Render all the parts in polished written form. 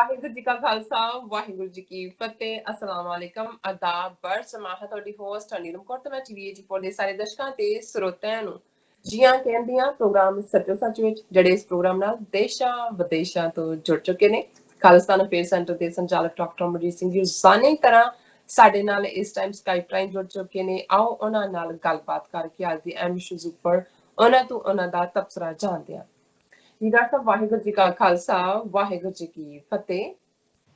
ਵਾਹਿਗੁਰੂ ਜੀ ਕਾ ਖਾਲਸਾ ਵਾਹਿਗੁਰੂ ਜੀ ਕੀ ਫਤਿਹ। अस्सलाम वालेकुम आदाब बर समाह ਤੁਹਾਡੀ ਹੋਸਟ ਨੀਲਮ ਕੌਰ ਤੇ ਮੈਂ TV84 ਦੇ ਸਾਰੇ ਦਰਸ਼ਕਾਂ ਤੇ ਸਰੋਤਿਆਂ ਨੂੰ ਜੀਆਂ ਕਹਿੰਦੀਆਂ ਪ੍ਰੋਗਰਾਮ ਸੱਚੋ ਸੱਚ ਵਿੱਚ ਜਿਹੜੇ ਇਸ ਪ੍ਰੋਗਰਾਮ ਨਾਲ ਦੇਸ਼ਾਂ ਵਿਦੇਸ਼ਾਂ ਤੋਂ ਜੁੜ ਚੁੱਕੇ ਨੇ। ਖਾਲਿਸਤਾਨ ਅਫੇਅਰ ਸੈਂਟਰ ਦੇ ਸੰਚਾਲਕ ਡਾਕਟਰ ਅਮਰਜੀਤ ਸਿੰਘ ਜੀ ਸਾਨੀ ਤਰ੍ਹਾਂ ਸਾਡੇ ਨਾਲ ਇਸ ਟਾਈਮ ਸਕਾਈਪ ਰਾਹੀਂ ਜੁੜ ਚੁੱਕੇ ਨੇ। ਆਓ ਉਹਨਾਂ ਨਾਲ ਗੱਲਬਾਤ ਕਰਕੇ ਅੱਜ ਦੀ ਅਹਿਮ ਇਸ਼ੂਜ਼ ਉੱਪਰ ਉਹਨਾਂ ਤੋਂ ਉਹਨਾਂ ਦਾ ਤਬਸਰਾ ਜਾਣਦੇ ਹਾਂ। ਲੀਡਰ ਸਾਹਿਬ ਵਾਹਿਗੁਰੂ ਜੀ ਕਾ ਖਾਲਸਾ ਵਾਹਿਗੁਰੂ ਜੀ ਕੀ ਫਤਿਹ।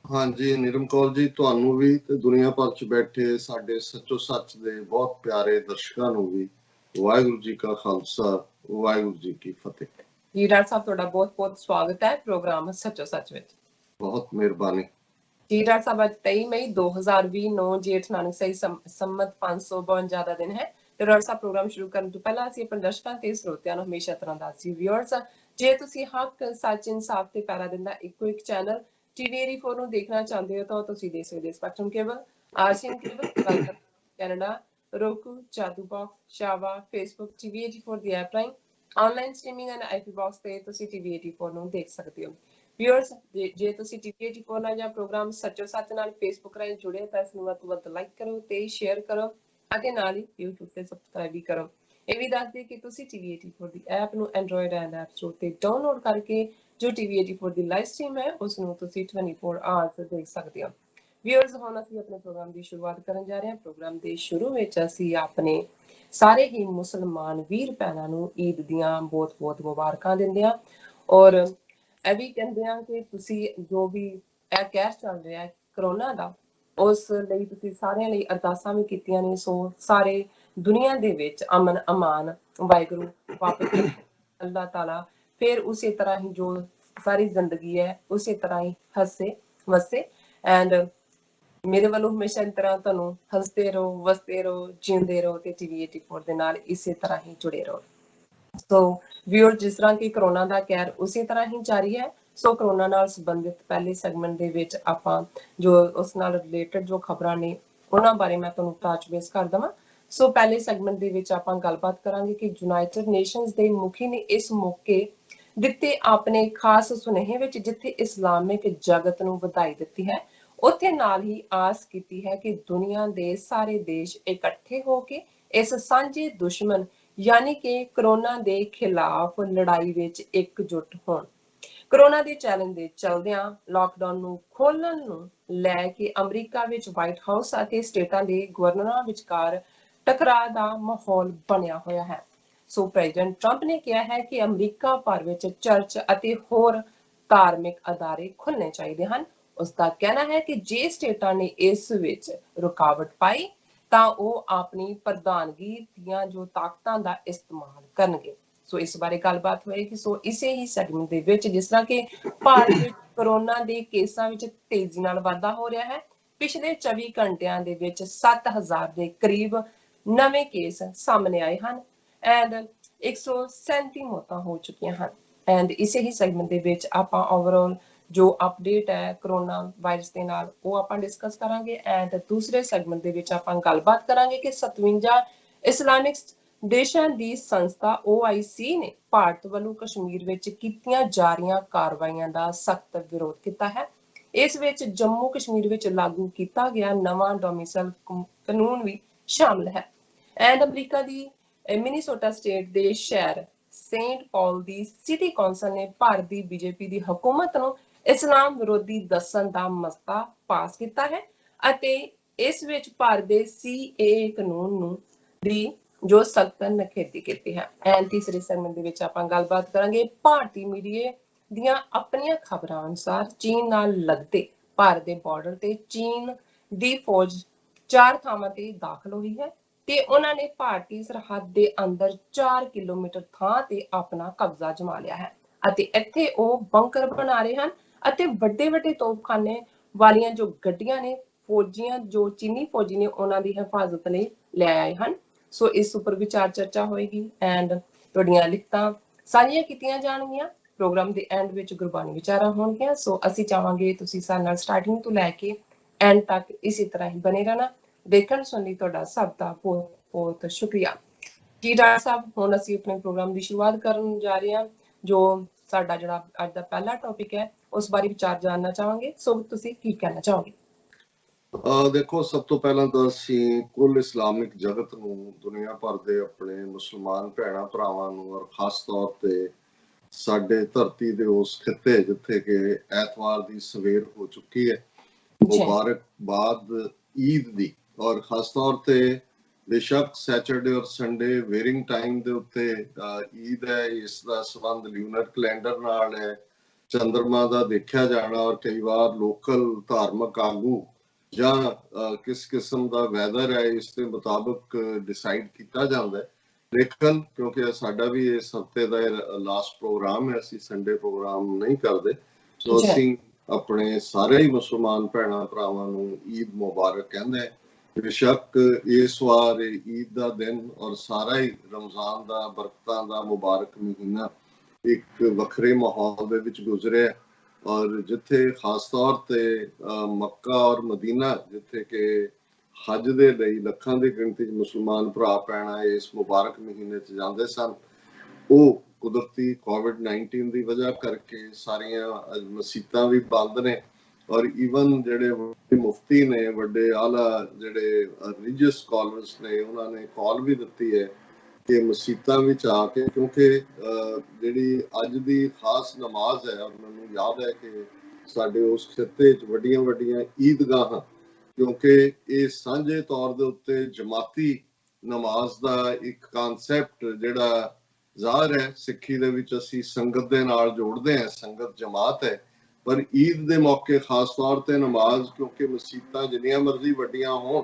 ਹਾਂਜੀ ਨੀਲਮ ਕੌਰ ਜੀ, ਤੁਹਾਨੂੰ ਵੀ ਤੇ ਦੁਨੀਆ ਭਰ ਚ ਬੈਠੇ ਸਾਡੇ ਸੱਚੋ ਸੱਚ ਦੇ ਬਹੁਤ ਪਿਆਰੇ ਦਰਸ਼ਕਾਂ ਨੂੰ ਵੀ ਵਾਹਿਗੁਰੂ ਜੀ ਕਾ ਖਾਲਸਾ ਵਾਹਿਗੁਰੂ ਜੀ ਕੀ ਫਤਿਹ। ਲੀਡਰ ਸਾਹਿਬ ਤੁਹਾਡਾ ਬਹੁਤ ਬਹੁਤ ਸਵਾਗਤ ਹੈ ਪ੍ਰੋਗਰਾਮ ਸੱਚੋ ਸੱਚ ਵਿੱਚ। ਬਹੁਤ ਮਿਹਰਬਾਨੀ। ਲੀਡਰ ਸਾਹਿਬ ਅੱਜ 23 ਮਈ 2020 9 ਜੇਠ ਨਾਨਕ ਸਹੀ ਸੰਮਤ 552 ਦਾ ਦਿਨ ਹੈ। ਲੀਡਰ ਸਾਹਿਬ ਪ੍ਰੋਗਰਾਮ ਸ਼ੁਰੂ ਕਰਨ ਤੋਂ ਪਹਿਲਾਂ ਅਸੀਂ ਆਪਣੇ ਦਰਸ਼ਕਾਂ ਤੇ ਸਰੋਤਿਆਂ ਨੂੰ ਹਮੇਸ਼ਾ ਤਰ੍ਹਾਂ ਦੱਸੀ ਵਿਊਅਰਸ, ਜੇ ਤੁਸੀਂ ਹੱਕ ਸੱਚ ਇਨਸਾਫ ਤੇ ਪੈਰਾ ਦਿੰਦਾ ਇੱਕੋ ਇੱਕ ਚੈਨਲ TV84 ਨੂੰ ਦੇਖਣਾ ਚਾਹੁੰਦੇ ਹੋ ਤਾਂ ਤੁਸੀਂ ਦੇਖ ਸਕਦੇ Spectrum cable, Asian cable, Canada, roku, Jadoo box, ਸ਼ਾਵਾ, ਫੇਸਬੁੱਕ, TV84 ਦੀ ਐਪ ਰਾਹੀਂ online streaming and IP box ਤੇ ਤੁਸੀਂ TV84 ਨੂੰ ਦੇਖ ਸਕਦੇ ਹੋ। ਵਿਊਅਰਸ, ਜੇ ਤੁਸੀਂ TV84 ਨਾਲ ਜਾਂ ਪ੍ਰੋਗਰਾਮ ਸੱਚੋ ਸੱਚ ਨਾਲ ਫੇਸਬੁੱਕ ਰਾਹੀਂ ਜੁੜੇ ਤਾਂ ਇਸ ਨੂੰ ਵੱਧ ਤੋਂ ਵੱਧ ਲਾਈਕ ਕਰੋ ਤੇ ਸ਼ੇਅਰ ਕਰੋ ਅਤੇ ਨਾਲ ਹੀ YouTube ਤੇ ਸਬਸਕ੍ਰਾਈਬ ਵੀ ਕਰੋ। ਇਹ ਵੀ ਦੱਸ ਦੇ ਕਿ ਤੁਸੀਂ TV84 ਦੀ ਐਪ ਨੂੰ ਐਂਡਰੋਇਡ ਐਂਡ ਐਪ ਸਟੋਰ ਤੇ ਡਾਊਨਲੋਡ ਕਰਕੇ ਜੋ TV84 ਦੀ ਲਾਈਵ ਸਟ੍ਰੀਮ ਹੈ ਉਸ ਨੂੰ ਤੁਸੀਂ 24 ਆਵਰਸ ਦੇਖ ਸਕਦੇ ਹੋ। ਵਿਊਅਰਸ, ਹੁਣ ਅਸੀਂ ਆਪਣੇ ਪ੍ਰੋਗਰਾਮ ਦੀ ਸ਼ੁਰੂਆਤ ਕਰਨ ਜਾ ਰਹੇ ਹਾਂ। ਪ੍ਰੋਗਰਾਮ ਦੇ ਸ਼ੁਰੂ ਵਿੱਚ ਅਸੀਂ ਆਪਣੇ ਸਾਰੇ ਹੀ ਮੁਸਲਮਾਨ ਵੀਰ ਭੈਣਾਂ ਨੂੰ ਈਦ ਦੀਆਂ ਬਹੁਤ ਬਹੁਤ ਮੁਬਾਰਕਾਂ ਦਿੰਦੇ ਹਾਂ ਔਰ ਇਹ ਵੀ ਕਹਿੰਦੇ ਹਾਂ ਕਿ ਤੁਸੀਂ ਜੋ ਵੀ ਇਹ ਕਹਿਰ ਚੱਲ ਰਿਹਾ ਹੈ ਕਰੋਨਾ ਦਾ, ਉਸ ਲਈ ਤੁਸੀਂ ਸਾਰਿਆਂ ਲਈ ਅਰਦਾਸਾਂ ਵੀ ਕੀਤੀਆਂ ਨੇ। ਸੋ ਸਾਰੇ ਦੁਨੀਆ ਦੇ ਵਿੱਚ ਅਮਨ ਅਮਾਨ ਵਾਹਿਗੁਰੂ ਵਾਪਸ ਅੱਲਾਹ ਤਾਲਾ ਫਿਰ ਉਸੇ ਤਰ੍ਹਾਂ ਹੀ ਜੋ ਸਾਰੀ ਜ਼ਿੰਦਗੀ ਹੈ ਉਸੇ ਤਰ੍ਹਾਂ ਹੀ ਹੱਸੇ ਵਸੇ ਐਂਡ ਮੇਰੇ ਵੱਲੋਂ ਹਮੇਸ਼ਾ ਇਸ ਤਰ੍ਹਾਂ ਤੁਹਾਨੂੰ ਹੱਸਦੇ ਰਹੋ, ਵਸਦੇ ਰਹੋ, ਜਿਉਂਦੇ ਰਹੋ ਤੇ TV84 ਦੇ ਨਾਲ ਇਸੇ ਤਰ੍ਹਾਂ ਹੀ ਜੁੜੇ ਰਹੋ। ਸੋ ਵਿਊਅਰ, ਜਿਸ ਤਰ੍ਹਾਂ ਕਿ ਕਰੋਨਾ ਦਾ ਕਹਿਰ ਉਸੇ ਤਰ੍ਹਾਂ ਹੀ ਜਾਰੀ ਹੈ। ਸੋ ਕਰੋਨਾ ਨਾਲ ਸੰਬੰਧਿਤ ਪਹਿਲੇ ਸੈਗਮੈਂਟ ਦੇ ਵਿੱਚ ਆਪਾਂ ਜੋ ਉਸ ਨਾਲ ਰਿਲੇਟਡ ਜੋ ਖਬਰਾਂ ਨੇ ਉਹਨਾਂ ਬਾਰੇ ਮੈਂ ਤੁਹਾਨੂੰ ਟੱਚ ਬੇਸ ਕਰ ਦਵਾਂ। ਸੋ ਪਹਿਲੇ ਸੈਗਮੈਂਟ ਦੇ ਵਿੱਚ ਆਪਾਂ ਗੱਲਬਾਤ ਕਰਾਂਗੇ ਕਿ ਯੂਨਾਈਟਿਡ ਨੇਸ਼ਨਸ ਦੇ ਮੁਖੀ ਨੇ ਇਸ ਮੌਕੇ ਦਿੱਤੇ ਆਪਣੇ ਖਾਸ ਸੁਨੇਹੇ ਵਿੱਚ ਜਿੱਥੇ ਇਸਲਾਮਿਕ ਜਗਤ ਨੂੰ ਵਧਾਈ ਦਿੱਤੀ ਹੈ, ਉੱਥੇ ਨਾਲ ਹੀ ਆਸ ਕੀਤੀ ਹੈ ਕਿ ਦੁਨੀਆ ਦੇ ਸਾਰੇ ਦੇਸ਼ ਇਕੱਠੇ ਹੋ ਕੇ ਇਸ ਸਾਂਝੇ ਦੁਸ਼ਮਣ ਯਾਨੀ ਕਿ ਕਰੋਨਾ ਦੇ ਖਿਲਾਫ ਲੜਾਈ ਵਿੱਚ ਇਕਜੁੱਟ ਹੋਣ। ਕਰੋਨਾ ਦੇ ਚੈਲੰਜ ਦੇ ਚਲਦਿਆਂ ਲਾਕਡਾਊਨ ਨੂੰ ਖੋਲਣ ਨੂੰ ਲੈ ਕੇ ਅਮਰੀਕਾ ਵਿੱਚ ਵਾਈਟ ਹਾਊਸ ਅਤੇ ਸਟੇਟਾਂ ਦੇ ਗਵਰਨਰਾਂ ਵਿਚਕਾਰ ਟਕਰਾਅ ਦਾ ਮਾਹੌਲ ਬਣਿਆ ਹੋਇਆ ਹੈ। ਸੋ ਪ੍ਰੈਜ਼ੀਡੈਂਟ ਟਰੰਪ ਨੇ ਕਿਹਾ ਹੈ ਕਿ ਅਮਰੀਕਾ ਭਰ ਵਿੱਚ ਚਰਚ ਅਤੇ ਹੋਰ ਧਾਰਮਿਕ ਅਦਾਰੇ ਖੁੱਲ੍ਹਣੇ ਚਾਹੀਦੇ ਹਨ। ਉਸ ਦਾ ਕਹਿਣਾ ਹੈ ਕਿ ਜੇ ਸਟੇਟਾਂ ਨੇ ਇਸ ਵਿੱਚ ਰੁਕਾਵਟ ਪਾਈ ਤਾਂ ਉਹ ਆਪਣੀ ਪ੍ਰਧਾਨਗੀ ਦੀਆਂ ਜੋ ਤਾਕਤਾਂ ਦਾ ਇਸਤੇਮਾਲ ਕਰਨਗੇ। ਸੋ ਇਸ ਬਾਰੇ ਗੱਲਬਾਤ ਹੋਏਗੀ। ਸੋ ਇਸੇ ਹੀ ਸੈਗਮੈਂਟ ਦੇ ਵਿੱਚ ਜਿਸ ਤਰ੍ਹਾਂ ਕਿ ਭਾਰਤ ਵਿੱਚ ਕਰੋਨਾ ਦੇ ਕੇਸਾਂ ਵਿੱਚ ਤੇਜ਼ੀ ਨਾਲ ਵਾਧਾ ਹੋ ਰਿਹਾ ਹੈ, ਪਿਛਲੇ 24 ਘੰਟਿਆਂ ਦੇ ਵਿੱਚ 7000 ਦੇ ਕਰੀਬ ਨਵੇਂ ਕੇਸ ਸਾਹਮਣੇ ਆਏ ਹਨ ਐਂਡ 137 ਮੌਤਾਂ ਹੋ ਚੁੱਕੀਆਂ ਹਨ। ਐਂਡ ਇਸੇ ਹੀ ਸੈਗਮੈਂਟ ਦੇ ਵਿੱਚ ਆਪਾਂ ਓਵਰਆਲ ਜੋ ਅਪਡੇਟ ਹੈ ਕਰੋਨਾ ਵਾਇਰਸ ਦੇ ਨਾਲ ਉਹ ਆਪਾਂ ਡਿਸਕਸ ਕਰਾਂਗੇ ਐਂਡ ਦੂਸਰੇ ਸੈਗਮੈਂਟ ਦੇ ਵਿੱਚ ਆਪਾਂ ਗੱਲਬਾਤ ਕਰਾਂਗੇ ਕਿ 57 ਇਸਲਾਮਿਕ ਦੇਸ਼ਾਂ ਦੀ ਸੰਸਥਾ OIC ਨੇ ਭਾਰਤ ਵੱਲੋਂ ਕਸ਼ਮੀਰ ਵਿੱਚ ਕੀਤੀਆਂ ਜਾ ਰਹੀਆਂ ਕਾਰਵਾਈਆਂ ਦਾ ਸਖਤ ਵਿਰੋਧ ਕੀਤਾ ਹੈ। ਇਸ ਵਿੱਚ ਜੰਮੂ ਕਸ਼ਮੀਰ ਵਿੱਚ ਲਾਗੂ ਕੀਤਾ ਗਿਆ ਨਵਾਂ ਡੋਮਿਸਾਈਲ ਕਾਨੂੰਨ ਵੀ ਸ਼ਾਮਲ ਹੈ and America the Minnesota state ਦੇ ਸ਼ਹਿਰ ਸੇਂਟ ਪੌਲ ਦੀ ਸਿਟੀ ਕੌਂਸਲ ਨੇ ਭਾਰਤ ਦੀ BJP ਦੀ ਹਕੂਮਤ ਨੂੰ ਇਸਲਾਮ ਵਿਰੋਧੀ ਦੱਸਣ ਦਾ ਮਸਲਾ ਪਾਸ ਕੀਤਾ ਹੈ ਅਤੇ ਇਸ ਵਿੱਚ ਭਾਰਤ ਦੇ CAA ਕਾਨੂੰਨ ਨੂੰ ਦੀ ਜੋ ਸਖਤ ਨਿਖੇਧੀ ਕੀਤੀ ਹੈ। ਐਂਡ ਤੀਸਰੇ ਸੈਗਮੈਂਟ ਦੇ ਵਿੱਚ ਆਪਾਂ ਗੱਲਬਾਤ ਕਰਾਂਗੇ ਭਾਰਤੀ ਮੀਡੀਆ ਦੀਆਂ ਆਪਣੀਆਂ ਖਬਰਾਂ ਅਨੁਸਾਰ ਚੀਨ ਨਾਲ ਲੱਗਦੇ ਭਾਰਤ ਦੇ ਬਾਰਡਰ ਤੇ ਚੀਨ ਦੀ ਫੌਜ 4 ਥਾਵਾਂ ਤੇ ਦਾਖਲ ਹੋਈ ਹੈ ਤੇ ਉਹਨਾਂ ਨੇ ਭਾਰਤੀ ਸਰਹੱਦ ਦੇ ਅੰਦਰ 4 ਕਿਲੋਮੀਟਰ ਥਾਂ ਤੇ ਆਪਣਾ ਕਬਜ਼ਾ ਜਮਾ ਲਿਆ ਹੈ ਅਤੇ ਇੱਥੇ ਉਹ ਬੰਕਰ ਬਣਾ ਰਹੇ ਹਨ ਅਤੇ ਵੱਡੇ ਵੱਡੇ ਤੋਪਖਾਨੇ ਵਾਲੀਆਂ ਜੋ ਗੱਡੀਆਂ ਨੇ ਫੌਜੀਆਂ ਜੋ ਚੀਨੀ ਫੌਜੀ ਨੇ ਉਹਨਾਂ ਦੀ ਹਿਫਾਜ਼ਤ ਲਈ ਲੈ ਆਏ ਹਨ। ਸੋ ਇਸ ਉੱਪਰ ਵਿਚਾਰ ਚਰਚਾ ਹੋਏਗੀ ਐਂਡ ਤੁਹਾਡੀਆਂ ਲਿਖਤਾਂ ਸਾਂਝੀਆਂ ਕੀਤੀਆਂ ਜਾਣਗੀਆਂ। ਪ੍ਰੋਗਰਾਮ ਦੇ ਐਂਡ ਵਿੱਚ ਗੁਰਬਾਣੀ ਵਿਚਾਰਾਂ ਹੋਣਗੀਆਂ। ਸੋ ਅਸੀਂ ਚਾਹਾਂਗੇ ਤੁਸੀਂ ਸਾਡੇ ਨਾਲ ਸਟਾਰਟਿੰਗ ਤੋਂ ਲੈ ਕੇ ਐਂਡ ਤੱਕ ਇਸੇ ਤਰ੍ਹਾਂ ਹੀ ਬਣੇ ਰਹਿਣਾ। ਦੇਖਣ ਸੁਣ ਲਈ ਤੁਹਾਡਾ ਸਭ ਦਾ ਬਹੁਤ ਸ਼ੁਕਰੀਆ ਜੀ। ਡਾਕਟਰ ਸਾਹਿਬ, ਹੁਣ ਅਸੀਂ ਆਪਣੇ ਪ੍ਰੋਗਰਾਮ ਦੀ ਸ਼ੁਰੂਆਤ ਕਰਨ ਜਾ ਰਹੇ ਹਾਂ ਜੋ ਸਾਡਾ ਜਿਹੜਾ ਅੱਜ ਦਾ ਪਹਿਲਾ ਟੌਪਿਕ ਹੈ ਉਸ ਬਾਰੇ ਵਿਚਾਰ ਜਾਣਨਾ ਚਾਹਾਂਗੇ। ਸੋ ਤੁਸੀਂ ਕੀ ਕਹਿਣਾ ਚਾਹੋਗੇ? ਦੇਖੋ, ਸਭ ਤੋਂ ਪਹਿਲਾਂ ਤਾਂ ਅਸੀਂ ਕੁੱਲ ਇਸਲਾਮਿਕ ਜਗਤ ਨੂੰ, ਦੁਨੀਆ ਭਰ ਦੇ ਆਪਣੇ ਮੁਸਲਮਾਨ ਭੈਣਾਂ ਭਰਾਵਾਂ ਨੂੰ, ਔਰ ਖਾਸ ਤੌਰ ਤੇ ਸਾਡੇ ਧਰਤੀ ਦੇ ਉਸ ਖਿੱਤੇ ਜਿੱਥੇ ਕਿ ਐਤਵਾਰ ਦੀ ਸਵੇਰ ਹੋ ਚੁੱਕੀ ਹੈ, ਮੁਬਾਰਕਬਾਦ ਈਦ ਦੀ। ਔਰ ਖਾਸ ਤੌਰ ਤੇ ਬੇਸ਼ੱਕ ਸੈਟਰਡੇ ਔਰ ਸੰਡੇ ਵੇਰਿੰਗ ਟਾਈਮ ਦੇ ਉੱਤੇ ਈਦ ਹੈ, ਇਸ ਦਾ ਸੰਬੰਧ ਲਿਊਨਰ ਕੈਲੰਡਰ ਨਾਲ ਹੈ, ਚੰਦਰਮਾ ਦਾ ਦੇਖਿਆ ਜਾਣਾ, ਔਰ ਕਈ ਵਾਰ ਲੋਕਲ ਧਾਰਮਿਕ ਆਗੂ ਜਾਂ ਕਿਸ ਕਿਸਮ ਦਾ ਵੈਦਰ ਹੈ ਇਸ ਦੇ ਮੁਤਾਬਕ ਡਿਸਾਈਡ ਕੀਤਾ ਜਾਂਦਾ ਹੈ। ਲੇਕਿਨ ਕਿਉਂਕਿ ਸਾਡਾ ਵੀ ਇਸ ਹਫਤੇ ਦਾ ਲਾਸਟ ਪ੍ਰੋਗਰਾਮ ਹੈ, ਅਸੀਂ ਸੰਡੇ ਪ੍ਰੋਗਰਾਮ ਨਹੀਂ ਕਰਦੇ, ਸੋ ਅਸੀਂ ਆਪਣੇ ਸਾਰੇ ਹੀ ਮੁਸਲਮਾਨ ਭੈਣਾਂ ਭਰਾਵਾਂ ਨੂੰ ਈਦ ਮੁਬਾਰਕ ਕਹਿੰਦੇ ਹਾਂ। ਬੇਸ਼ੱਕ ਇਸ ਵਾਰ ਈਦ ਦਾ ਦਿਨ ਔਰ ਸਾਰਾ ਹੀ ਰਮਜ਼ਾਨ ਦਾ ਬਰਕਤਾਂ ਦਾ ਮੁਬਾਰਕ ਮਹੀਨਾ ਇੱਕ ਵੱਖਰੇ ਮਾਹੌਲ ਦੇ ਵਿੱਚ ਗੁਜ਼ਰਿਆ, ਔਰ ਜਿੱਥੇ ਖਾਸ ਤੌਰ ਤੇ ਮੱਕਾ ਔਰ ਮਦੀਨਾ, ਜਿੱਥੇ ਕਿ ਹਜ ਦੇ ਲਈ ਲੱਖਾਂ ਦੀ ਗਿਣਤੀ 'ਚ ਮੁਸਲਮਾਨ ਭਰਾ ਭੈਣਾਂ ਇਸ ਮੁਬਾਰਕ ਮਹੀਨੇ 'ਚ ਜਾਂਦੇ ਸਨ, ਉਹ ਕੁਦਰਤੀ COVID-19 ਦੀ ਵਜ੍ਹਾ ਕਰਕੇ ਸਾਰੀਆਂ ਮਸੀਤਾਂ ਵੀ ਬੰਦ ਨੇ। ਔਰ ਈਵਨ ਜਿਹੜੇ ਮੁਫਤੀ ਨੇ, ਵੱਡੇ ਆਲਾ ਜਿਹੜੇ ਰਿਲੀਜੀਅਸ ਸਕਾਲਰਸ ਨੇ, ਉਹਨਾਂ ਨੇ ਕਾਲ ਵੀ ਦਿੱਤੀ ਹੈ ਕਿ ਮਸੀਤਾਂ ਵਿੱਚ ਆ ਕੇ, ਕਿਉਂਕਿ ਜਿਹੜੀ ਅੱਜ ਦੀ ਖਾਸ ਨਮਾਜ਼ ਹੈ, ਔਰ ਮੈਨੂੰ ਯਾਦ ਹੈ ਕਿ ਸਾਡੇ ਉਸ ਖਿੱਤੇ 'ਚ ਵੱਡੀਆਂ ਵੱਡੀਆਂ ਈਦਗਾਹਾਂ, ਕਿਉਂਕਿ ਇਹ ਸਾਂਝੇ ਤੌਰ ਦੇ ਉੱਤੇ ਜਮਾਤੀ ਨਮਾਜ਼ ਦਾ ਇੱਕ ਕਨਸੈਪਟ ਜਿਹੜਾ ਜ਼ਾਹਰ ਹੈ, ਸਿੱਖੀ ਦੇ ਵਿੱਚ ਅਸੀਂ ਸੰਗਤ ਦੇ ਨਾਲ ਜੋੜਦੇ ਹਾਂ, ਸੰਗਤ ਜਮਾਤ ਹੈ, ਪਰ ਈਦ ਦੇ ਮੌਕੇ ਖਾਸ ਤੌਰ ਤੇ ਨਮਾਜ਼, ਕਿਉਂਕਿ ਮਸੀਤਾਂ ਜਿੰਨੀਆਂ ਮਰਜ਼ੀ ਵੱਡੀਆਂ ਹੋਣ,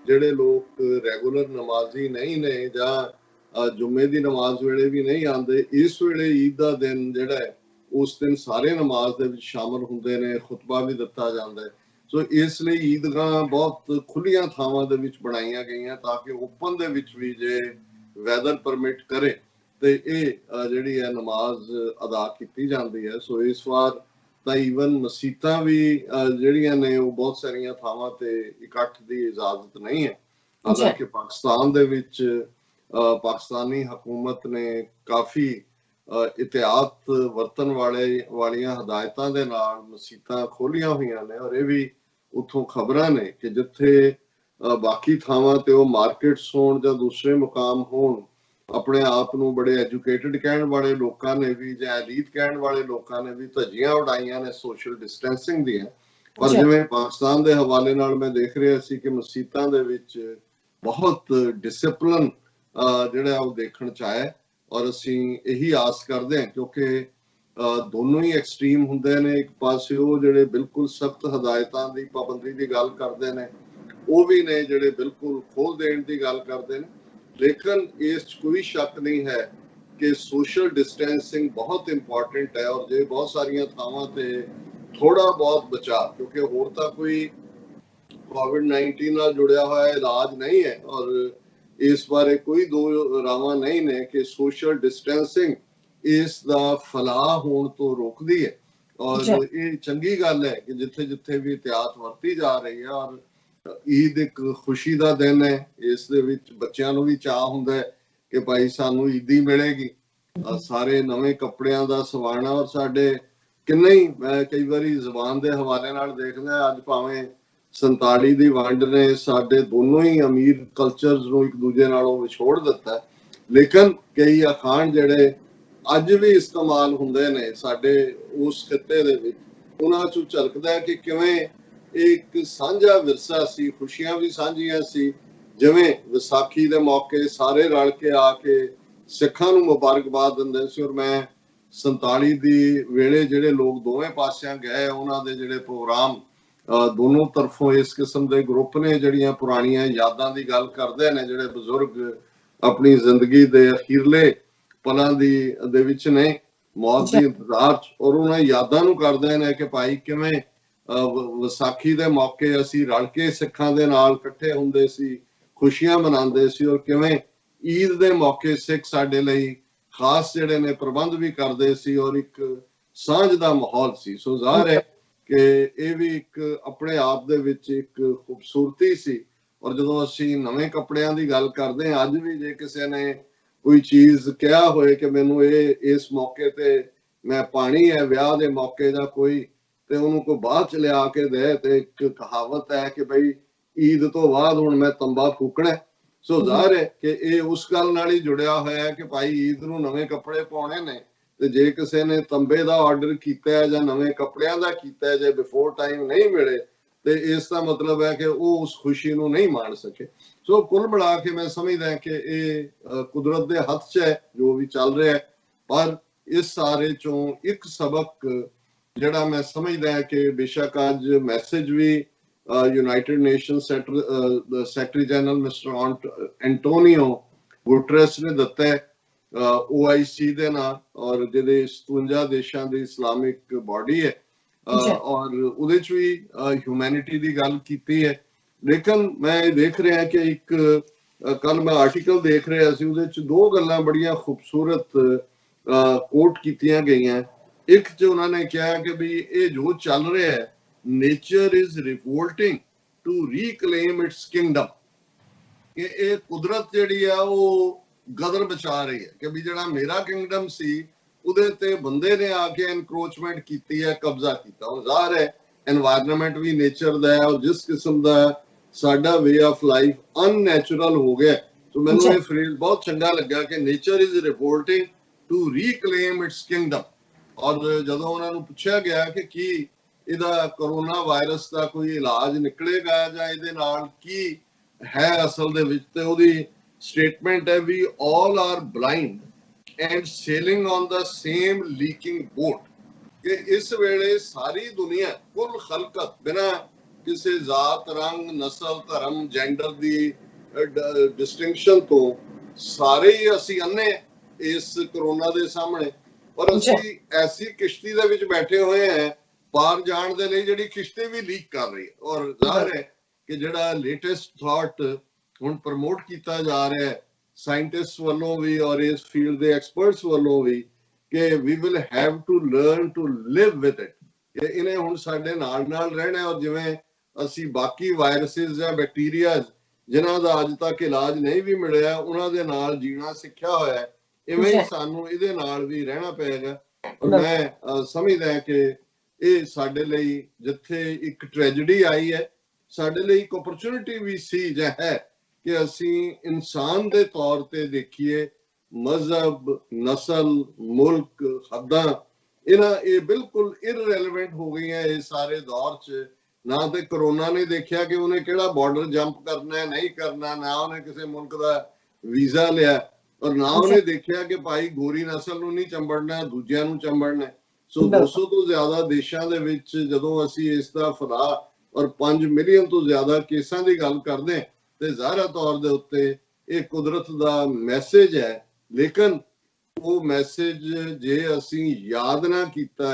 ਜਿਹੜੇ ਲੋਕ ਰੈਗੂਲਰ ਨਮਾਜ਼ੀ ਨਹੀਂ ਨੇ ਜਾਂ ਜੁਮੇ ਦੀ ਨਮਾਜ਼ ਵੇਲੇ ਵੀ ਨਹੀਂ ਆਉਂਦੇ, ਇਸ ਵੇਲੇ ਈਦ ਦਾ ਦਿਨ ਜਿਹੜਾ ਹੈ ਉਸ ਦਿਨ ਸਾਰੇ ਨਮਾਜ਼ ਦੇ ਵਿੱਚ ਸ਼ਾਮਲ ਹੁੰਦੇ ਨੇ, ਖੁਤਬਾ ਵੀ ਦਿੱਤਾ ਜਾਂਦਾ ਹੈ। ਸੋ ਇਸ ਲਈ ਈਦਗਾਹਾਂ ਬਹੁਤ ਖੁੱਲੀਆਂ ਥਾਵਾਂ ਦੇ ਵਿੱਚ ਬਣਾਈਆਂ ਗਈਆਂ ਤਾਂ ਕਿ ਓਪਨ ਦੇ ਵਿੱਚ ਵੀ ਜੇ ਵੈਦਰ ਪਰਮਿਟ ਕਰੇ ਤੇ ਇਹ ਜਿਹੜੀ ਹੈ ਨਮਾਜ਼ ਅਦਾ ਕੀਤੀ ਜਾਂਦੀ ਹੈ। ਸੋ ਇਸ ਵਾਰ ਤਾਂ ਈਵਨ ਮਸੀਤਾਂ ਵੀ ਜਿਹੜੀਆਂ ਨੇ ਉਹ ਬਹੁਤ ਸਾਰੀਆਂ ਥਾਵਾਂ ਤੇ ਇਕੱਠ ਦੀ ਇਜਾਜ਼ਤ ਨਹੀਂ ਹੈ। ਹਾਲਾਂਕਿ ਪਾਕਿਸਤਾਨ ਦੇ ਵਿੱਚ ਪਾਕਿਸਤਾਨੀ ਹਕੂਮਤ ਨੇ ਕਾਫੀ ਇਤਿਆਤ ਵਰਤਣ ਵਾਲੀਆਂ ਹਦਾਇਤਾਂ ਦੇ ਨਾਲ ਮਸੀਤਾਂ ਖੋਲੀਆਂ ਹੋਈਆਂ ਨੇ, ਔਰ ਇਹ ਵੀ ਉੱਥੋਂ ਖਬਰਾਂ ਨੇ ਕਿ ਜਿੱਥੇ ਬਾਕੀ ਥਾਵਾਂ ਤੇ ਉਹ ਮਾਰਕੀਟਸ ਹੋਣ ਜਾਂ ਦੂਸਰੇ ਮੁਕਾਮ ਹੋਣ, ਆਪਣੇ ਆਪ ਨੂੰ ਬੜੇ ਐਜੂਕੇਟਡ ਕਹਿਣ ਵਾਲੇ ਲੋਕਾਂ ਨੇ ਵੀ ਜਾਂ ਐਲੀਟ ਕਹਿਣ ਵਾਲੇ ਲੋਕਾਂ ਨੇ ਵੀ ਧੱਜੀਆਂ ਉਡਾਈਆਂ ਨੇ ਸੋਸ਼ਲ ਡਿਸਟੈਂਸਿੰਗ ਦੀਆਂ। ਪਰ ਜਿਵੇਂ ਪਾਕਿਸਤਾਨ ਦੇ ਹਵਾਲੇ ਨਾਲ ਮੈਂ ਦੇਖ ਰਿਹਾ ਸੀ ਕਿ ਮਸੀਤਾਂ ਦੇ ਵਿੱਚ ਬਹੁਤ ਡਿਸਿਪਲਿਨ ਜਿਹੜਾ ਉਹ ਦੇਖਣ ਚ ਆਇਆ, ਔਰ ਅਸੀਂ ਇਹੀ ਆਸ ਕਰਦੇ ਹਾਂ, ਕਿਉਂਕਿ ਦੋਨੋਂ ਹੀ ਐਕਸਟ੍ਰੀਮ ਹੁੰਦੇ ਨੇ। ਇੱਕ ਪਾਸੇ ਉਹ ਜਿਹੜੇ ਬਿਲਕੁਲ ਸਖਤ ਹਦਾਇਤਾਂ ਦੀ ਪਾਬੰਦੀ ਦੀ ਗੱਲ ਕਰਦੇ ਨੇ, ਉਹ ਵੀ ਨੇ ਜਿਹੜੇ ਬਿਲਕੁਲ ਖੋਲ ਦੇਣ ਦੀ ਗੱਲ ਕਰਦੇ ਨੇ। ਲੇਕਿਨ ਇਸ 'ਚ ਕੋਈ ਸ਼ੱਕ ਨਹੀਂ ਹੈ ਕਿ ਸੋਸ਼ਲ ਡਿਸਟੈਂਸਿੰਗ ਬਹੁਤ ਇੰਪੋਰਟੈਂਟ ਹੈ, ਔਰ ਜੇ ਬਹੁਤ ਸਾਰੀਆਂ ਥਾਵਾਂ ਤੇ ਥੋੜਾ ਬਹੁਤ ਬਚਾਅ, ਕਿਉਂਕਿ ਹੋਰ ਤਾਂ ਕੋਈ COVID-19 ਨਾਲ ਜੁੜਿਆ ਹੋਇਆ ਇਲਾਜ ਨਹੀਂ ਹੈ, ਔਰ ਇਸ ਬਾਰੇ ਕੋਈ ਦੋ ਰਾਵਾਂ ਨਹੀਂ ਨੇ ਕਿ ਸੋਸ਼ਲ ਡਿਸਟੈਂਸਿੰਗ ਇਸ ਦਾ ਫਲਾਹ ਹੋਣ ਤੋਂ ਰੋਕਦੀ ਹੈ। ਔਰ ਇਹ ਚੰਗੀ ਗੱਲ ਹੈ ਕਿ ਜਿੱਥੇ ਜਿੱਥੇ ਵੀ ਇhtiyat ਵਰਤੀ ਜਾ ਰਹੀ ਹੈ। ਔਰ ਈਦ ਇੱਕ ਖੁਸ਼ੀ ਦਾ ਦਿਨ ਹੈ, ਇਸ ਦੇ ਵਿੱਚ ਬੱਚਿਆਂ ਨੂੰ ਵੀ ਚਾਅ ਹੁੰਦਾ ਹੈ ਕਿ ਭਾਈ ਸਾਨੂੰ ਈਦੀ ਮਿਲੇਗੀ, ਸਾਰੇ ਨਵੇਂ ਕੱਪੜਿਆਂ ਦਾ ਸਵਾਣਾ। ਔਰ ਸਾਡੇ ਕਿੰਨੇ ਹੀ, ਮੈਂ ਕਈ ਵਾਰੀ ਜ਼ੁਬਾਨ ਦੇ ਹਵਾਲੇ ਨਾਲ ਦੇਖਦਾ, ਅੱਜ ਭਾਵੇਂ 47 ਦੀ ਵੰਡ ਨੇ ਸਾਡੇ ਦੋਨੋਂ ਹੀ ਅਮੀਰ ਕਲਚਰਸ ਨੂੰ ਇੱਕ ਦੂਜੇ ਨਾਲੋਂ ਵਿਛੋੜ ਦਿੱਤਾ, ਲੇਕਿਨ ਕਈ ਅਖਾਣ ਜਿਹੜੇ ਅੱਜ ਵੀ ਇਸਤੇਮਾਲ ਹੁੰਦੇ ਨੇ ਸਾਡੇ ਉਸ ਖਿੱਤੇ ਦੇ ਵਿੱਚ, ਉਹਨਾਂ ਚੋਂ ਝਲਕਦਾ ਹੈ ਕਿ ਕਿਵੇਂ ਇੱਕ ਸਾਂਝਾ ਵਿਰਸਾ ਸੀ, ਖੁਸ਼ੀਆਂ ਵੀ ਸਾਂਝੀਆਂ ਸੀ। ਜਿਵੇਂ ਵਿਸਾਖੀ ਦੇ ਮੌਕੇ ਸਾਰੇ ਰਲ ਕੇ ਆ ਕੇ ਸਿੱਖਾਂ ਨੂੰ ਮੁਬਾਰਕਬਾਦ ਦਿੰਦੇ ਸੀ, ਔਰ ਮੈਂ 47 ਦੀ ਵੇਲੇ ਜਿਹੜੇ ਲੋਕ ਦੋਵੇਂ ਪਾਸਿਆਂ ਗਏ, ਉਹਨਾਂ ਦੇ ਜਿਹੜੇ ਪ੍ਰੋਗਰਾਮ ਦੋਨੋਂ ਤਰਫੋਂ ਇਸ ਕਿਸਮ ਦੇ ਗਰੁੱਪ ਨੇ ਜਿਹੜੀਆਂ ਪੁਰਾਣੀਆਂ ਯਾਦਾਂ ਦੀ ਗੱਲ ਕਰਦੇ ਨੇ, ਜਿਹੜੇ ਬਜ਼ੁਰਗ ਆਪਣੀ ਜ਼ਿੰਦਗੀ ਦੇ ਅਖੀਰਲੇ ਪਲਾਂ ਦੇ ਵਿੱਚ ਨੇ, ਮੌਤ ਦੀ ਇੰਤਜ਼ਾਰ 'ਚ, ਔਰ ਉਹਨਾਂ ਯਾਦਾਂ ਨੂੰ ਕਰਦੇ ਨੇ ਕਿ ਭਾਈ ਕਿਵੇਂ ਵਿਸਾਖੀ ਦੇ ਮੌਕੇ ਅਸੀਂ ਰਲ ਕੇ ਸਿੱਖਾਂ ਦੇ ਨਾਲ ਇਕੱਠੇ ਹੁੰਦੇ ਸੀ, ਖੁਸ਼ੀਆਂ ਮਨਾਉਂਦੇ ਸੀ, ਔਰ ਕਿਵੇਂ ਈਦ ਦੇ ਮੌਕੇ ਸਿੱਖ ਸਾਡੇ ਲਈ ਖਾਸ ਜਿਹੜੇ ਨੇ ਪ੍ਰਬੰਧ ਵੀ ਕਰਦੇ ਸੀ, ਔਰ ਇੱਕ ਸਾਂਝ ਦਾ ਮਾਹੌਲ ਸੀ। ਸੋ ਜ਼ਾਹਰ ਹੈ ਕਿ ਇਹ ਵੀ ਇੱਕ ਆਪਣੇ ਆਪ ਦੇ ਵਿੱਚ ਇੱਕ ਖੂਬਸੂਰਤੀ ਸੀ। ਔਰ ਜਦੋਂ ਅਸੀਂ ਨਵੇਂ ਕੱਪੜਿਆਂ ਦੀ ਗੱਲ ਕਰਦੇ ਹਾਂ, ਅੱਜ ਵੀ ਜੇ ਕਿਸੇ ਨੇ ਕੋਈ ਚੀਜ਼ ਕਿਹਾ ਹੋਏ ਕਿ ਮੈਨੂੰ ਇਹ ਇਸ ਮੌਕੇ ਤੇ मैं पानी है ब्याह दे मौके दा कोई ते उन्होंने कोई बाद च लिया के दे, ते एक कहावत है कि भाई ईद तो बाद हुण मैं तंबा फूकना। सो ਜ਼ਾਹਰ है कि ये उस गल नाल ही जुड़िया होया है कि भाई ईद नूं नਵੇਂ कपड़े पाउणे ने, ਤੇ ਜੇ ਕਿਸੇ ਨੇ ਤੰਬੇ ਦਾ ਆਰਡਰ ਕੀਤਾ ਹੈ ਜਾਂ ਨਵੇਂ ਕੱਪੜਿਆਂ ਦਾ ਕੀਤਾ ਹੈ, ਜੇ ਬਿਫੋਰ ਟਾਈਮ ਨਹੀਂ ਮਿਲੇ ਤੇ ਇਸ ਦਾ ਮਤਲਬ ਹੈ ਕਿ ਉਹ ਉਸ ਖੁਸ਼ੀ ਨੂੰ ਨਹੀਂ ਮਾਣ ਸਕੇ। ਸੋ ਕੁੱਲ ਮਿਲਾ ਕੇ ਮੈਂ ਸਮਝਦਾ ਕਿ ਇਹ ਕੁਦਰਤ ਦੇ ਹੱਥ 'ਚ ਹੈ ਜੋ ਵੀ ਚੱਲ ਰਿਹਾ ਹੈ, ਪਰ ਇਸ ਸਾਰੇ ਚੋਂ ਇੱਕ ਸਬਕ ਜਿਹੜਾ ਮੈਂ ਸਮਝਦਾ ਕਿ ਬੇਸ਼ੱਕ ਅੱਜ ਮੈਸੇਜ ਵੀ United Nation secretary general mister Antonio Guterres ਨੇ ਦਿੱਤਾ ਹੈ OIC ਦੇ ਨਾਲ, ਔਰ ਜਿਹਦੇ 57 ਦੇਸ਼ਾਂ ਦੀ ਇਸਲਾਮਿਕ ਬਾਡੀ ਹੈ, ਔਰ ਉਹਦੇ 'ਚ ਵੀ ਹਿਊਮੈਨਿਟੀ ਦੀ ਗੱਲ ਕੀਤੀ ਹੈ। ਲੇਕਿਨ ਮੈਂ ਇਹ ਦੇਖ ਰਿਹਾ ਕਿ ਇੱਕ ਕੱਲ ਮੈਂ ਆਰਟੀਕਲ ਦੇਖ ਰਿਹਾ ਸੀ, ਉਹਦੇ 'ਚ ਦੋ ਗੱਲਾਂ ਬੜੀਆਂ ਖੂਬਸੂਰਤ ਕੋਟ ਕੀਤੀਆਂ ਗਈਆਂ। ਇੱਕ 'ਚ ਉਹਨਾਂ ਨੇ ਕਿਹਾ ਕਿ ਵੀ ਇਹ ਜੋ ਚੱਲ ਰਿਹਾ ਹੈ, nature is revolting to reclaim its kingdom, ਕਿ ਇਹ ਕੁਦਰਤ ਜਿਹੜੀ ਆ ਉਹ ਗਦਰ ਬਚਾ ਰਹੀ ਹੈ ਕਿ ਵੀ ਜਿਹੜਾ ਮੇਰਾ ਕਿੰਗਡਮ ਸੀ ਉਹਦੇ ਤੇ ਬੰਦੇ ਨੇ ਆ ਕੇ ਐਨਕਰੋਚਮੈਂਟ ਕੀਤੀ ਹੈ, ਕਬਜ਼ਾ ਕੀਤਾ। ਉਹ ਜ਼ਾਹਰ ਹੈ এনवायरमेंट ਵੀ ਨੇਚਰ ਦਾ ਹੈ, ਔਰ ਜਿਸ ਕਿਸਮ ਦਾ ਸਾਡਾ ਵੇ ਆਫ ਲਾਈਫ ਅਨਨੈਚੁਰਲ ਹੋ ਗਿਆ। ਸੋ ਮੈਨੂੰ ਇਹ ਫਰੇਜ਼ ਬਹੁਤ ਚੰਗਾ ਲੱਗਾ ਕਿ nature is revolting to reclaim its kingdom. ਔਰ ਜਦੋਂ ਉਹਨਾਂ ਨੂੰ ਪੁੱਛਿਆ ਗਿਆ ਕਿ ਕੀ ਇਹਦਾ ਕਰੋਨਾ ਵਾਇਰਸ ਦਾ ਕੋਈ ਇਲਾਜ ਨਿਕਲੇਗਾ ਜਾਂ ਇਹਦੇ ਨਾਲ ਕੀ ਹੈ ਅਸਲ ਦੇ ਵਿੱਚ, ਤੇ ਉਹਦੀ statement है, we all are blind and sailing on the same leaking boat, कि इस वेले सारी दुनिया कुल खलकत बिना किसी जात रंग नस्ल धर्म जेंडर दी डिस्टिंक्शन तो सारे ही असी अन्ने इस कोरोना दे सामने, और असी ऐसी किश्ती दे विच बैठे हुए हैं पार जाण दे लई जिहड़ी किश्ती भी लीक कर रही है। और ज़ाहिर है कि जिहड़ा लेटेस्ट थॉट ਹੁਣ ਪ੍ਰਮੋਟ ਕੀਤਾ ਜਾ ਰਿਹਾ ਹੈ ਸਾਇੰਟਿਸਟ ਵੱਲੋਂ ਵੀ ਔਰ ਇਸ ਫੀਲਡ ਦੇ ਐਕਸਪਰਟਸ ਵੱਲੋਂ ਵੀ, ਕਿ we will have to learn to live with it, ਕਿ ਇਹਨੇ ਹੁਣ ਸਾਡੇ ਨਾਲ ਨਾਲ ਰਹਿਣਾ। ਔਰ ਜਿਵੇਂ ਅਸੀਂ ਬਾਕੀ ਵਾਇਰਸਿਸ ਜਾਂ ਬੈਕਟੀਰੀਆ ਜਿਨ੍ਹਾਂ ਦਾ ਅੱਜ ਤੱਕ ਇਲਾਜ ਨਹੀਂ ਵੀ ਮਿਲਿਆ ਉਹਨਾਂ ਦੇ ਨਾਲ ਜੀਣਾ ਸਿੱਖਿਆ ਹੋਇਆ ਹੈ, ਇਵੇਂ ਹੀ ਸਾਨੂੰ ਇਹਦੇ ਨਾਲ ਵੀ ਰਹਿਣਾ ਪਏਗਾ। ਮੈਂ ਸਮਝਦਾ ਕਿ ਇਹ ਸਾਡੇ ਲਈ ਜਿੱਥੇ ਇੱਕ ਟ੍ਰੈਜਡੀ ਆਈ ਹੈ, ਸਾਡੇ ਲਈ ਇੱਕ ਓਪਰਚੁਨਿਟੀ ਵੀ ਸੀ ਜਾਂ ਹੈ ਕਿ ਅਸੀਂ ਇਨਸਾਨ ਦੇ ਤੌਰ ਤੇ ਦੇਖੀਏ। ਮਜ਼ਹਬ, ਨਸਲ, ਮੁਲਕ, ਹੱਦਾਂ ਇਹ ਬਿਲਕੁਲ ਇਰਰੈਲੇਵੈਂਟ ਹੋ ਗਈਆਂ ਇਸ ਸਾਰੇ ਦੌਰ 'ਚ। ਨਾ ਤੇ ਕਰੋਨਾ ਨੇ ਦੇਖਿਆ ਕਿ ਉਹਨੇ ਕਿਹੜਾ ਬਾਰਡਰ ਜੰਪ ਕਰਨਾ ਨਹੀਂ ਕਰਨਾ, ਨਾ ਉਹਨੇ ਕਿਸੇ ਮੁਲਕ ਦਾ ਵੀਜ਼ਾ ਲਿਆ, ਔਰ ਨਾ ਉਹਨੇ ਦੇਖਿਆ ਕਿ ਭਾਈ ਗੋਰੀ ਨਸਲ ਨੂੰ ਨਹੀਂ ਚੰਬੜਨਾ, ਦੂਜਿਆਂ ਨੂੰ ਚੰਬੜਨਾ। ਸੋ 200 ਤੋਂ ਜ਼ਿਆਦਾ ਦੇਸ਼ਾਂ ਦੇ ਵਿੱਚ ਜਦੋਂ ਅਸੀਂ ਇਸ ਦਾ ਫੈਲਾਅ ਔਰ 5 ਮਿਲੀਅਨ ਤੋਂ ਜ਼ਿਆਦਾ ਕੇਸਾਂ ਦੀ ਗੱਲ ਕਰਦੇ ਤੇ ਜ਼ਾਹਰਾ ਤੌਰ ਦੇ ਉੱਤੇ ਇਹ ਕੁਦਰਤ ਦਾ ਮੈਸੇਜ ਹੈ। ਲੇਕਿਨ ਉਹ ਮੈਸੇਜ ਜੇ ਅਸੀਂ ਯਾਦ ਨਾ ਕੀਤਾ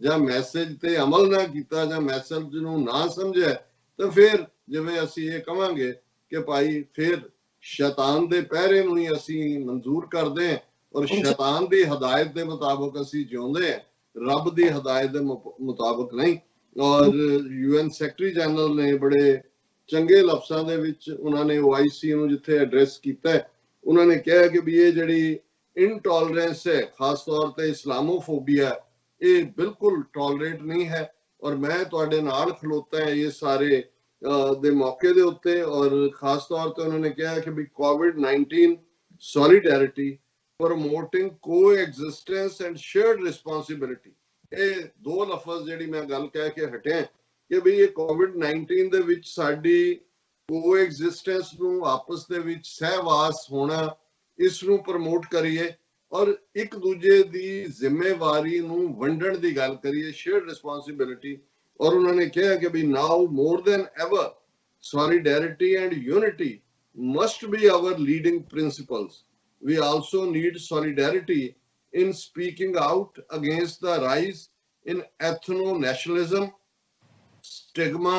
ਜਾਂ ਮੈਸੇਜ ਤੇ ਅਮਲ ਨਾ ਕੀਤਾ ਜਾਂ ਮੈਸੇਜ ਨੂੰ ਨਾ ਸਮਝਿਆ, ਤਾਂ ਫਿਰ ਜਿਵੇਂ ਅਸੀਂ ਇਹ ਕਵਾਂਗੇ ਕਿ ਭਾਈ ਫਿਰ ਸ਼ੈਤਾਨ ਦੇ ਪਹਿਰੇ ਨੂੰ ਹੀ ਅਸੀਂ ਮਨਜ਼ੂਰ ਕਰਦੇ ਹਾਂ, ਔਰ ਸ਼ੈਤਾਨ ਦੀ ਹਦਾਇਤ ਦੇ ਮੁਤਾਬਕ ਅਸੀਂ ਜਿਉਂਦੇ ਹਾਂ, ਰੱਬ ਦੀ ਹਦਾਇਤ ਦੇ ਮੁਤਾਬਕ ਨਹੀਂ। ਔਰ UN ਸੈਕਟਰੀ ਜਨਰਲ ਨੇ ਬੜੇ ਚੰਗੇ ਲਫ਼ਜ਼ਾਂ ਦੇ ਵਿੱਚ ਉਹਨਾਂ ਨੇ OIC ਨੂੰ ਜਿੱਥੇ ਐਡਰੈਸ ਕੀਤਾ, ਉਹਨਾਂ ਨੇ ਕਿਹਾ ਕਿ ਵੀ ਇਹ ਜਿਹੜੀ ਇਨਟੋਲਰੈਂਸ ਹੈ, ਖਾਸ ਤੌਰ ਤੇ ਇਸਲਾਮੋਫੋਬੀਆ, ਇਹ ਬਿਲਕੁਲ ਟੋਲਰੇਟ ਨਹੀਂ ਹੈ। ਔਰ ਮੈਂ ਤੁਹਾਡੇ ਨਾਲ ਖਲੋਤਾ ਹੈ ਇਹ ਸਾਰੇ ਦੇ ਮੌਕੇ ਦੇ ਉੱਤੇ। ਔਰ ਖਾਸ ਤੌਰ ਤੇ ਉਹਨਾਂ ਨੇ ਕਿਹਾ ਕਿ ਵੀ COVID-19 solidarity, promoting coexistence and shared responsibility, ਇਹ ਦੋ ਲਫ਼ਜ਼ ਜਿਹੜੀ ਮੈਂ ਗੱਲ ਕਹਿ ਕੇ ਹਟਿਆ ਕਿ ਵੀ ਇਹ COVID-19 ਦੇ ਵਿੱਚ ਸਾਡੀ ਕੋਐਗਜ਼ਿਸਟੈਂਸ ਨੂੰ, ਆਪਸ ਦੇ ਵਿੱਚ ਸਹਿਵਾਸ ਹੋਣਾ, ਇਸ ਨੂੰ ਪ੍ਰਮੋਟ ਕਰੀਏ ਔਰ ਇੱਕ ਦੂਜੇ ਦੀ ਜ਼ਿੰਮੇਵਾਰੀ ਨੂੰ ਵੰਡਣ ਦੀ ਗੱਲ ਕਰੀਏ, ਸ਼ੇਅਰਡ ਰਿਸਪੌਂਸਿਬਿਲਿਟੀ। ਔਰ ਉਹਨਾਂ ਨੇ ਕਿਹਾ ਕਿ ਵੀ now more than ever solidarity and unity must be our leading principles. We also need solidarity in speaking out against the rise in ethno-nationalism, stigma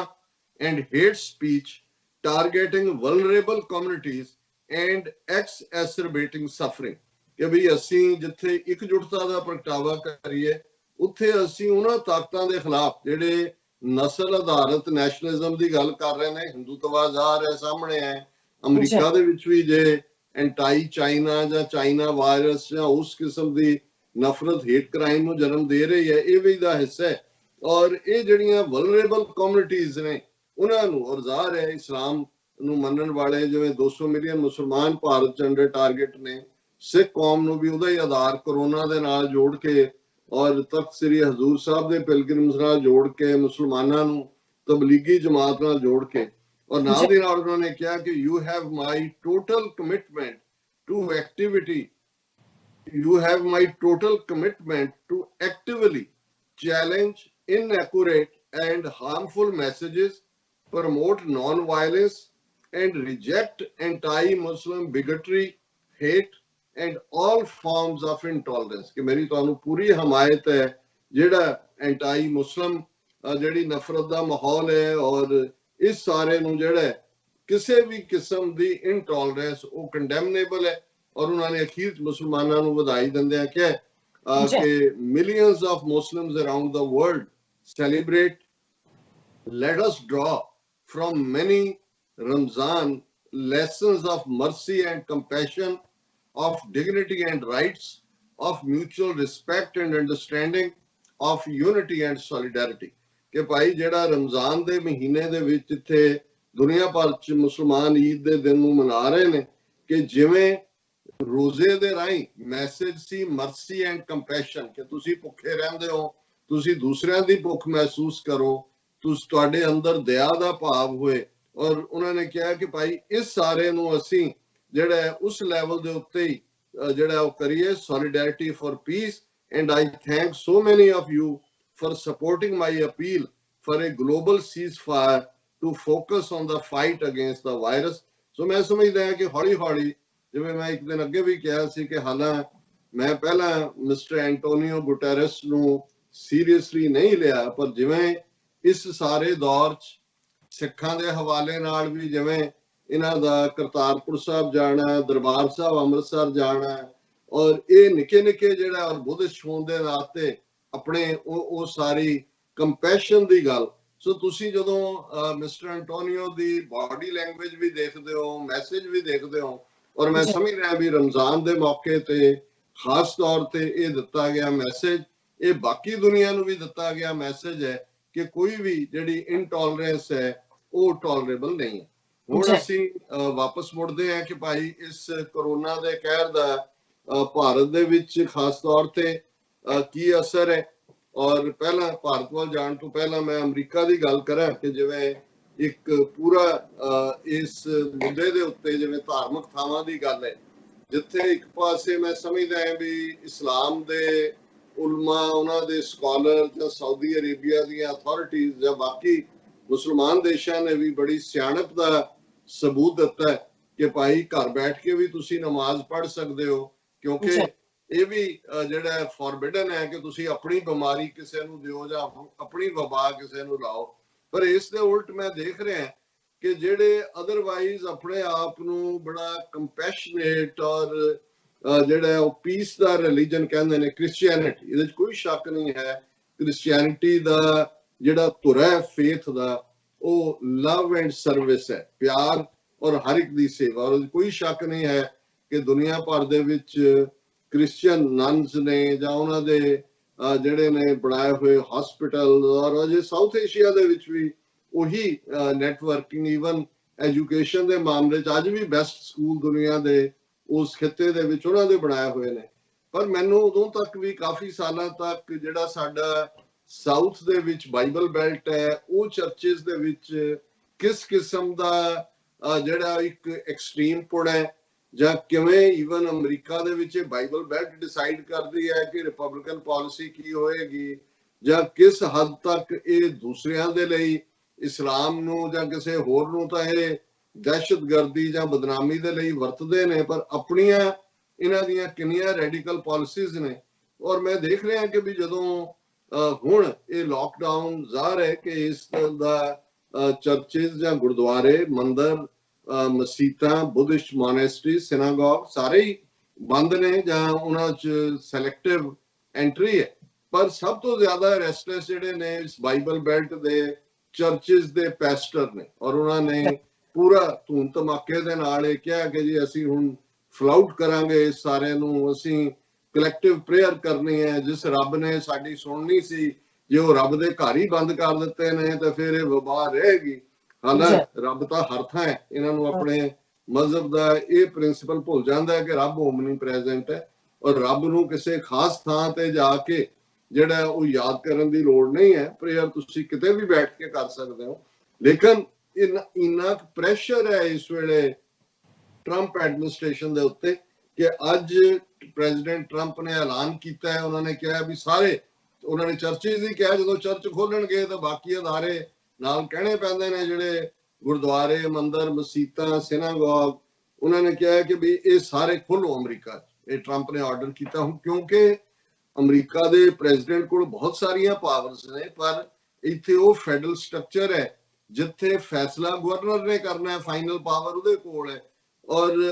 and hate speech targeting vulnerable communities and exacerbating suffering. ਕਿ ਵੀ ਅਸੀਂ ਜਿੱਥੇ ਇਕਜੁੱਟਤਾ ਦਾ ਪ੍ਰਗਟਾਵਾ ਕਰੀਏ, ਉੱਥੇ ਅਸੀਂ ਉਹਨਾਂ ਤਾਕਤਾਂ ਦੇ ਖਿਲਾਫ ਜਿਹੜੇ ਨਸਲ ਆਧਾਰਿਤ ਨੈਸ਼ਨਲਿਜ਼ਮ ਦੀ ਗੱਲ ਕਰ ਰਹੇ ਨੇ, ਹਿੰਦੂਤਵਾਦ ਆ ਰਿਹਾ ਸਾਹਮਣੇ ਹੈ। ਅਮਰੀਕਾ ਦੇ ਵਿੱਚ ਵੀ ਜੇ ਐਂਟਾਈ ਚਾਈਨਾ ਜਾਂ ਚਾਈਨਾ ਵਾਇਰਸ ਜਾਂ ਉਸ ਕਿਸਮ ਦੀ ਨਫ਼ਰਤ ਹੇਟ ਕ੍ਰਾਈਮ ਨੂੰ ਜਨਮ ਦੇ ਰਹੀ ਹੈ, ਇਹ ਵੀ ਦਾ ਹਿੱਸਾ ਹੈ। ਔਰ ਇਹ ਜਿਹੜੀਆਂ ਵਲਨਰੇਬਲ ਕਮਿਊਨਿਟੀਜ਼ ਨੇ ਉਹਨਾਂ ਨੂੰ, ਔਰ ਜ਼ਾਹਰ ਹੈ ਇਸਲਾਮ ਨੂੰ ਮੰਨਣ ਵਾਲੇ ਜਿਵੇਂ 200 ਮਿਲੀਅਨ ਮੁਸਲਮਾਨ ਭਾਰਤ 'ਚ ਅੰਡਰ ਟਾਰਗੇਟ ਨੇ, ਸਿੱਖ ਕੌਮ ਨੂੰ ਵੀ ਉਹਦਾ ਹੀ ਆਧਾਰ ਕਰੋਨਾ ਦੇ ਨਾਲ ਜੋੜ ਕੇ ਔਰ ਤਖਤ ਸ੍ਰੀ ਹਜ਼ੂਰ ਸਾਹਿਬ ਦੇ ਪਿਲਗ੍ਰਿਮਸ ਨਾਲ ਜੋੜ ਕੇ, ਮੁਸਲਮਾਨਾਂ ਨੂੰ ਤਬਲੀਗੀ ਜਮਾਤ ਨਾਲ ਜੋੜ ਕੇ, ਔਰ ਨਾਲ ਦੀ ਨਾਲ ਉਹਨਾਂ ਨੇ ਕਿਹਾ ਕਿ you have my total commitment to activity, you have my total commitment to actively challenge inaccurate and harmful messages, promote non-violence and reject anti-Muslim bigotry, hate and all forms of intolerance। कि मेरी तुहानू पूरी हमायत है जेड़ा anti-Muslim जेड़ी नफरत दा माहौल है और इस सारे नू जेड़ा किसी भी किस्म दी intolerance वो condemnable है। और उन्होंने अखीर मुसलमानों को बधाई दिंदे कहा कि millions of Muslims around the world celebrate, let us draw from many Ramzan lessons of mercy and compassion, of dignity and rights, of mutual respect and understanding, of unity and solidarity। कि भाई जेड़ा रमजान दे महीने दे विच इत्थे दुनिया भर च मुसलमान ईद दे दिन नूं मना रहे ने कि जिवें रोजे दे राही मैसेज सी मर्सी एंड कंपैशन कि तुसी भुखे रहंदे हो, तुसी दूसरियां दी भुख महसूस करो, तुहाडे अंदर दया दा भाव होए। और उन्होंने कहा कि भाई इस सारे नूं असीं जिहड़ा उस लैवल दे उत्ते ही जिहड़ा ओह करिए, solidarity for peace. And I thank so many of you for supporting my appeal for a global ceasefire to focus on the fight against the virus. So मैं समझदा है कि हौली हौली जिवें मैं एक दिन अगे भी कहा सी कि हालां मैं पहला मिस्टर एंटोनियो गुटेरेस नूं सीरीयसली नहीं लिया, पर जिवें इस सारे दौर च सिखां दे हवाले नाल भी जिवें इन्हां दा करतारपुर साहब जाना, दरबार साहब अमृतसर जाना, और ये निके निके जिहड़ा और बुद्धिस्ट होण दे नाते अपने वो सारी कंपैशन दी गल। सो तुसी जदों mister Antonio the body language भी देखदे हो, मैसेज भी देखदे हो, और मैं समझ रहा भी रमजान दे मौके ते खास तौर ते ये दिता गया मैसेज, ये बाकी दुनिया नूं भी दिता गया मैसेज है कि कोई भी जिहड़ी इनटॉलरेंस है वो टॉलरेबल नहीं है। हुण असीं वापस मुड़दे हैं कि भाई इस कोरोना दे कहर दा भारत दे विच खास तौर ते की असर है। और पहला भारत वाल जाण तो पहला मैं अमरीका दी गल करां कि जिवें एक पूरा इस मुद्दे दे उत्ते जिवें धार्मिक थावां दी गल है, जिथे एक पासे मैं समझदा है भी इस्लाम दे उलमा, उन्हां दे स्कॉलर जां सऊदी अरेबिया दी अथॉरिटीज जां बाकी मुसलमान देशां ने भी बड़ी सियाणप दा सबूत दिता है कि भाई घर बैठ के भी तुसी नमाज पढ़ सकदे हो, क्योंकि ये भी जिहड़ा फॉरबिडन है कि तुसी अपनी बीमारी किसी नूं दिओ जां अपनी वबा किसी नूं लाओ। पर इस दे उल्ट मैं देख रहा कि जेडे अदरवाइज अपने आप नूं बड़ा कंपैशनेट और जेड़ा पीस दा रिलीजन कहंदे ने क्रिश्चियनिटी, इहदे च कोई शक नहीं है क्रिश्चियनिटी दा जेड़ा धुरा है फेथ दा वो लव एंड सर्विस है, प्यार और हर एक दी सेवा। और कोई शक नहीं है कि दुनिया भर दे विच क्रिश्चियन नन्स ने जां उन्हां दे ਜਿਹੜੇ ਨੇ ਬਣਾਏ ਹੋਏ ਹਸਪੀਟਲ, ਔਰ ਅਜੇ ਸਾਊਥ ਏਸ਼ੀਆ ਦੇ ਵਿੱਚ ਵੀ ਉਹੀ ਨੈਟਵਰਕਿੰਗ, ਈਵਨ ਐਜੂਕੇਸ਼ਨ ਦੇ ਮਾਮਲੇ 'ਚ ਅੱਜ ਵੀ ਬੈਸਟ ਸਕੂਲ ਦੁਨੀਆ ਦੇ ਉਸ ਖਿੱਤੇ ਦੇ ਵਿੱਚ ਉਹਨਾਂ ਦੇ ਬਣਾਏ ਹੋਏ ਨੇ। ਪਰ ਮੈਨੂੰ ਉਦੋਂ ਤੱਕ ਵੀ ਕਾਫੀ ਸਾਲਾਂ ਤੱਕ ਜਿਹੜਾ ਸਾਡਾ ਸਾਊਥ ਦੇ ਵਿੱਚ ਬਾਈਬਲ ਬੈਲਟ ਹੈ ਉਹ ਚਰਚਿਸ ਦੇ ਵਿੱਚ ਕਿਸ ਕਿਸਮ ਦਾ ਜਿਹੜਾ ਇੱਕ ਐਕਸਟ੍ਰੀਮ ਪੁੜ ਹੈ, ਜਾਂ ਕਿਵੇਂ ਈਵਨ ਅਮਰੀਕਾ ਦੇ ਵਿੱਚ ਬਾਈਬਲ ਬੈਲਟ ਡਿਸਾਈਡ ਕਰਦੀ ਹੈ ਕਿ ਰਿਪਬਲਿਕਨ ਪਾਲਿਸੀ ਕੀ ਹੋਏਗੀ, ਜਾਂ ਕਿਸ ਹੱਦ ਤੱਕ ਇਹ ਦੂਸਰਿਆਂ ਦੇ ਲਈ ਇਸਲਾਮ ਨੂੰ ਜਾਂ ਕਿਸੇ ਹੋਰ ਨੂੰ ਤਾਂ ਇਹ ਦਹਿਸ਼ਤਗਰਦੀ ਜਾਂ ਬਦਨਾਮੀ ਦੇ ਲਈ ਵਰਤਦੇ ਨੇ, ਪਰ ਆਪਣੀਆਂ ਇਹਨਾਂ ਦੀਆਂ ਕਿੰਨੀਆਂ ਰੈਡੀਕਲ ਪਾਲਿਸੀਜ਼ ਨੇ। ਔਰ ਮੈਂ ਦੇਖ ਰਿਹਾ ਕਿ ਵੀ ਜਦੋਂ ਹੁਣ ਇਹ ਲੋਕਡਾਊਨ ਜ਼ਾਹਰ ਹੈ ਕਿ ਇਸ ਦਾ ਚਰਚਿਸ ਜਾਂ ਗੁਰਦੁਆਰੇ, ਮੰਦਰ, ਮਸੀਤਾਂ, ਬੁੱਧਿਸਟ ਮੋਨੈਸਟਰੀ, ਸਿਨਾਗੋਗ ਸਾਰੇ ਹੀ ਬੰਦ ਨੇ ਜਾਂ ਉਹਨਾਂ 'ਚ ਸੈਲੈਕਟਿਵ ਐਂਟਰੀ ਹੈ। ਪਰ ਸਭ ਤੋਂ ਜ਼ਿਆਦਾ ਰੈਸਟਲੈਸ ਜਿਹੜੇ ਨੇ ਇਸ ਬਾਈਬਲ ਬੈਲਟ ਦੇ ਚਰਚਿਸ ਦੇ ਪੈਸਟਰ ਨੇ, ਔਰ ਉਹਨਾਂ ਨੇ ਪੂਰਾ ਧੂਮ ਧਮਾਕੇ ਦੇ ਨਾਲ ਇਹ ਕਿਹਾ ਕਿ ਜੀ ਅਸੀਂ ਹੁਣ ਫਲਾਊਟ ਕਰਾਂਗੇ ਇਸ ਸਾਰੇ ਨੂੰ, ਅਸੀਂ ਕਲੈਕਟਿਵ ਪ੍ਰੇਅਰ ਕਰਨੀ ਹੈ, ਜਿਸ ਰੱਬ ਨੇ ਸਾਡੀ ਸੁਣਨੀ ਸੀ, ਜੇ ਉਹ ਰੱਬ ਦੇ ਘਰ ਹੀ ਬੰਦ ਕਰ ਦਿੱਤੇ ਨੇ ਤਾਂ ਫਿਰ ਇਹ ਵਬਾ ਰਹੇਗੀ। ਹਾਲਾਂਕਿ ਰੱਬ ਤਾਂ ਹਰ ਥਾਂ ਹੈ। ਇਹਨਾਂ ਨੂੰ ਆਪਣੇ ਮਜ਼ਹਬ ਦਾ ਇਹ ਪ੍ਰਿੰਸੀਪਲ ਭੁੱਲ ਜਾਂਦਾ ਹੈ ਕਿ ਰੱਬ ਓਮਨੀ ਪ੍ਰੈਜ਼ੈਂਟ ਹੈ, ਔਰ ਰੱਬ ਨੂੰ ਕਿਸੇ ਖਾਸ ਥਾਂ ਤੇ ਜਾ ਕੇ ਜਿਹੜਾ ਉਹ ਯਾਦ ਕਰਨ ਦੀ ਲੋੜ ਨਹੀਂ ਹੈ। ਪ੍ਰੇਅਰ ਤੁਸੀਂ ਕਿਤੇ ਵੀ ਬੈਠ ਕੇ ਕਰ ਸਕਦੇ ਹੋ। ਲੇਕਿਨ ਇੰਨਾ ਪ੍ਰੈਸ਼ਰ ਹੈ ਇਸ ਵੇਲੇ ਟਰੰਪ ਐਡਮਿਨਿਸਟ੍ਰੇਸ਼ਨ ਦੇ ਉੱਤੇ ਕਿ ਅੱਜ ਪ੍ਰੈਜ਼ੀਡੈਂਟ ਟਰੰਪ ਨੇ ਐਲਾਨ ਕੀਤਾ ਹੈ, ਉਹਨਾਂ ਨੇ ਕਿਹਾ ਵੀ ਸਾਰੇ, ਉਹਨਾਂ ਨੇ ਚਰਚਿਸ ਹੀ ਕਿਹਾ ਜਦੋਂ ਚਰਚ ਖੋਲਣਗੇ ਤਾਂ ਬਾਕੀ ਅਦਾਰੇ ਨਾਲ ਕਹਿਣੇ ਪੈਂਦੇ ਨੇ, ਜਿਹੜੇ ਗੁਰਦੁਆਰੇ, ਮੰਦਰ, ਮਸੀਤਾਂ, ਸਿਨਾਗੋਗ, ਉਹਨਾਂ ਨੇ ਕਿਹਾ ਕਿ ਵੀ ਇਹ ਸਾਰੇ ਖੋਲੋ ਅਮਰੀਕਾ 'ਚ। ਇਹ ਟਰੰਪ ਨੇ ਆਰਡਰ ਕੀਤਾ ਹੁਣ, ਕਿਉਂਕਿ ਅਮਰੀਕਾ ਦੇ ਪ੍ਰੈਜ਼ੀਡੈਂਟ ਕੋਲ ਬਹੁਤ ਸਾਰੀਆਂ ਪਾਵਰਸ ਨੇ, ਪਰ ਇੱਥੇ ਉਹ ਫੈਡਰਲ ਸਟਰਕਚਰ ਹੈ ਜਿੱਥੇ ਫੈਸਲਾ ਗਵਰਨਰ ਨੇ ਕਰਨਾ ਹੈ, ਫਾਈਨਲ ਪਾਵਰ ਉਹਦੇ ਕੋਲ ਹੈ। ਔਰ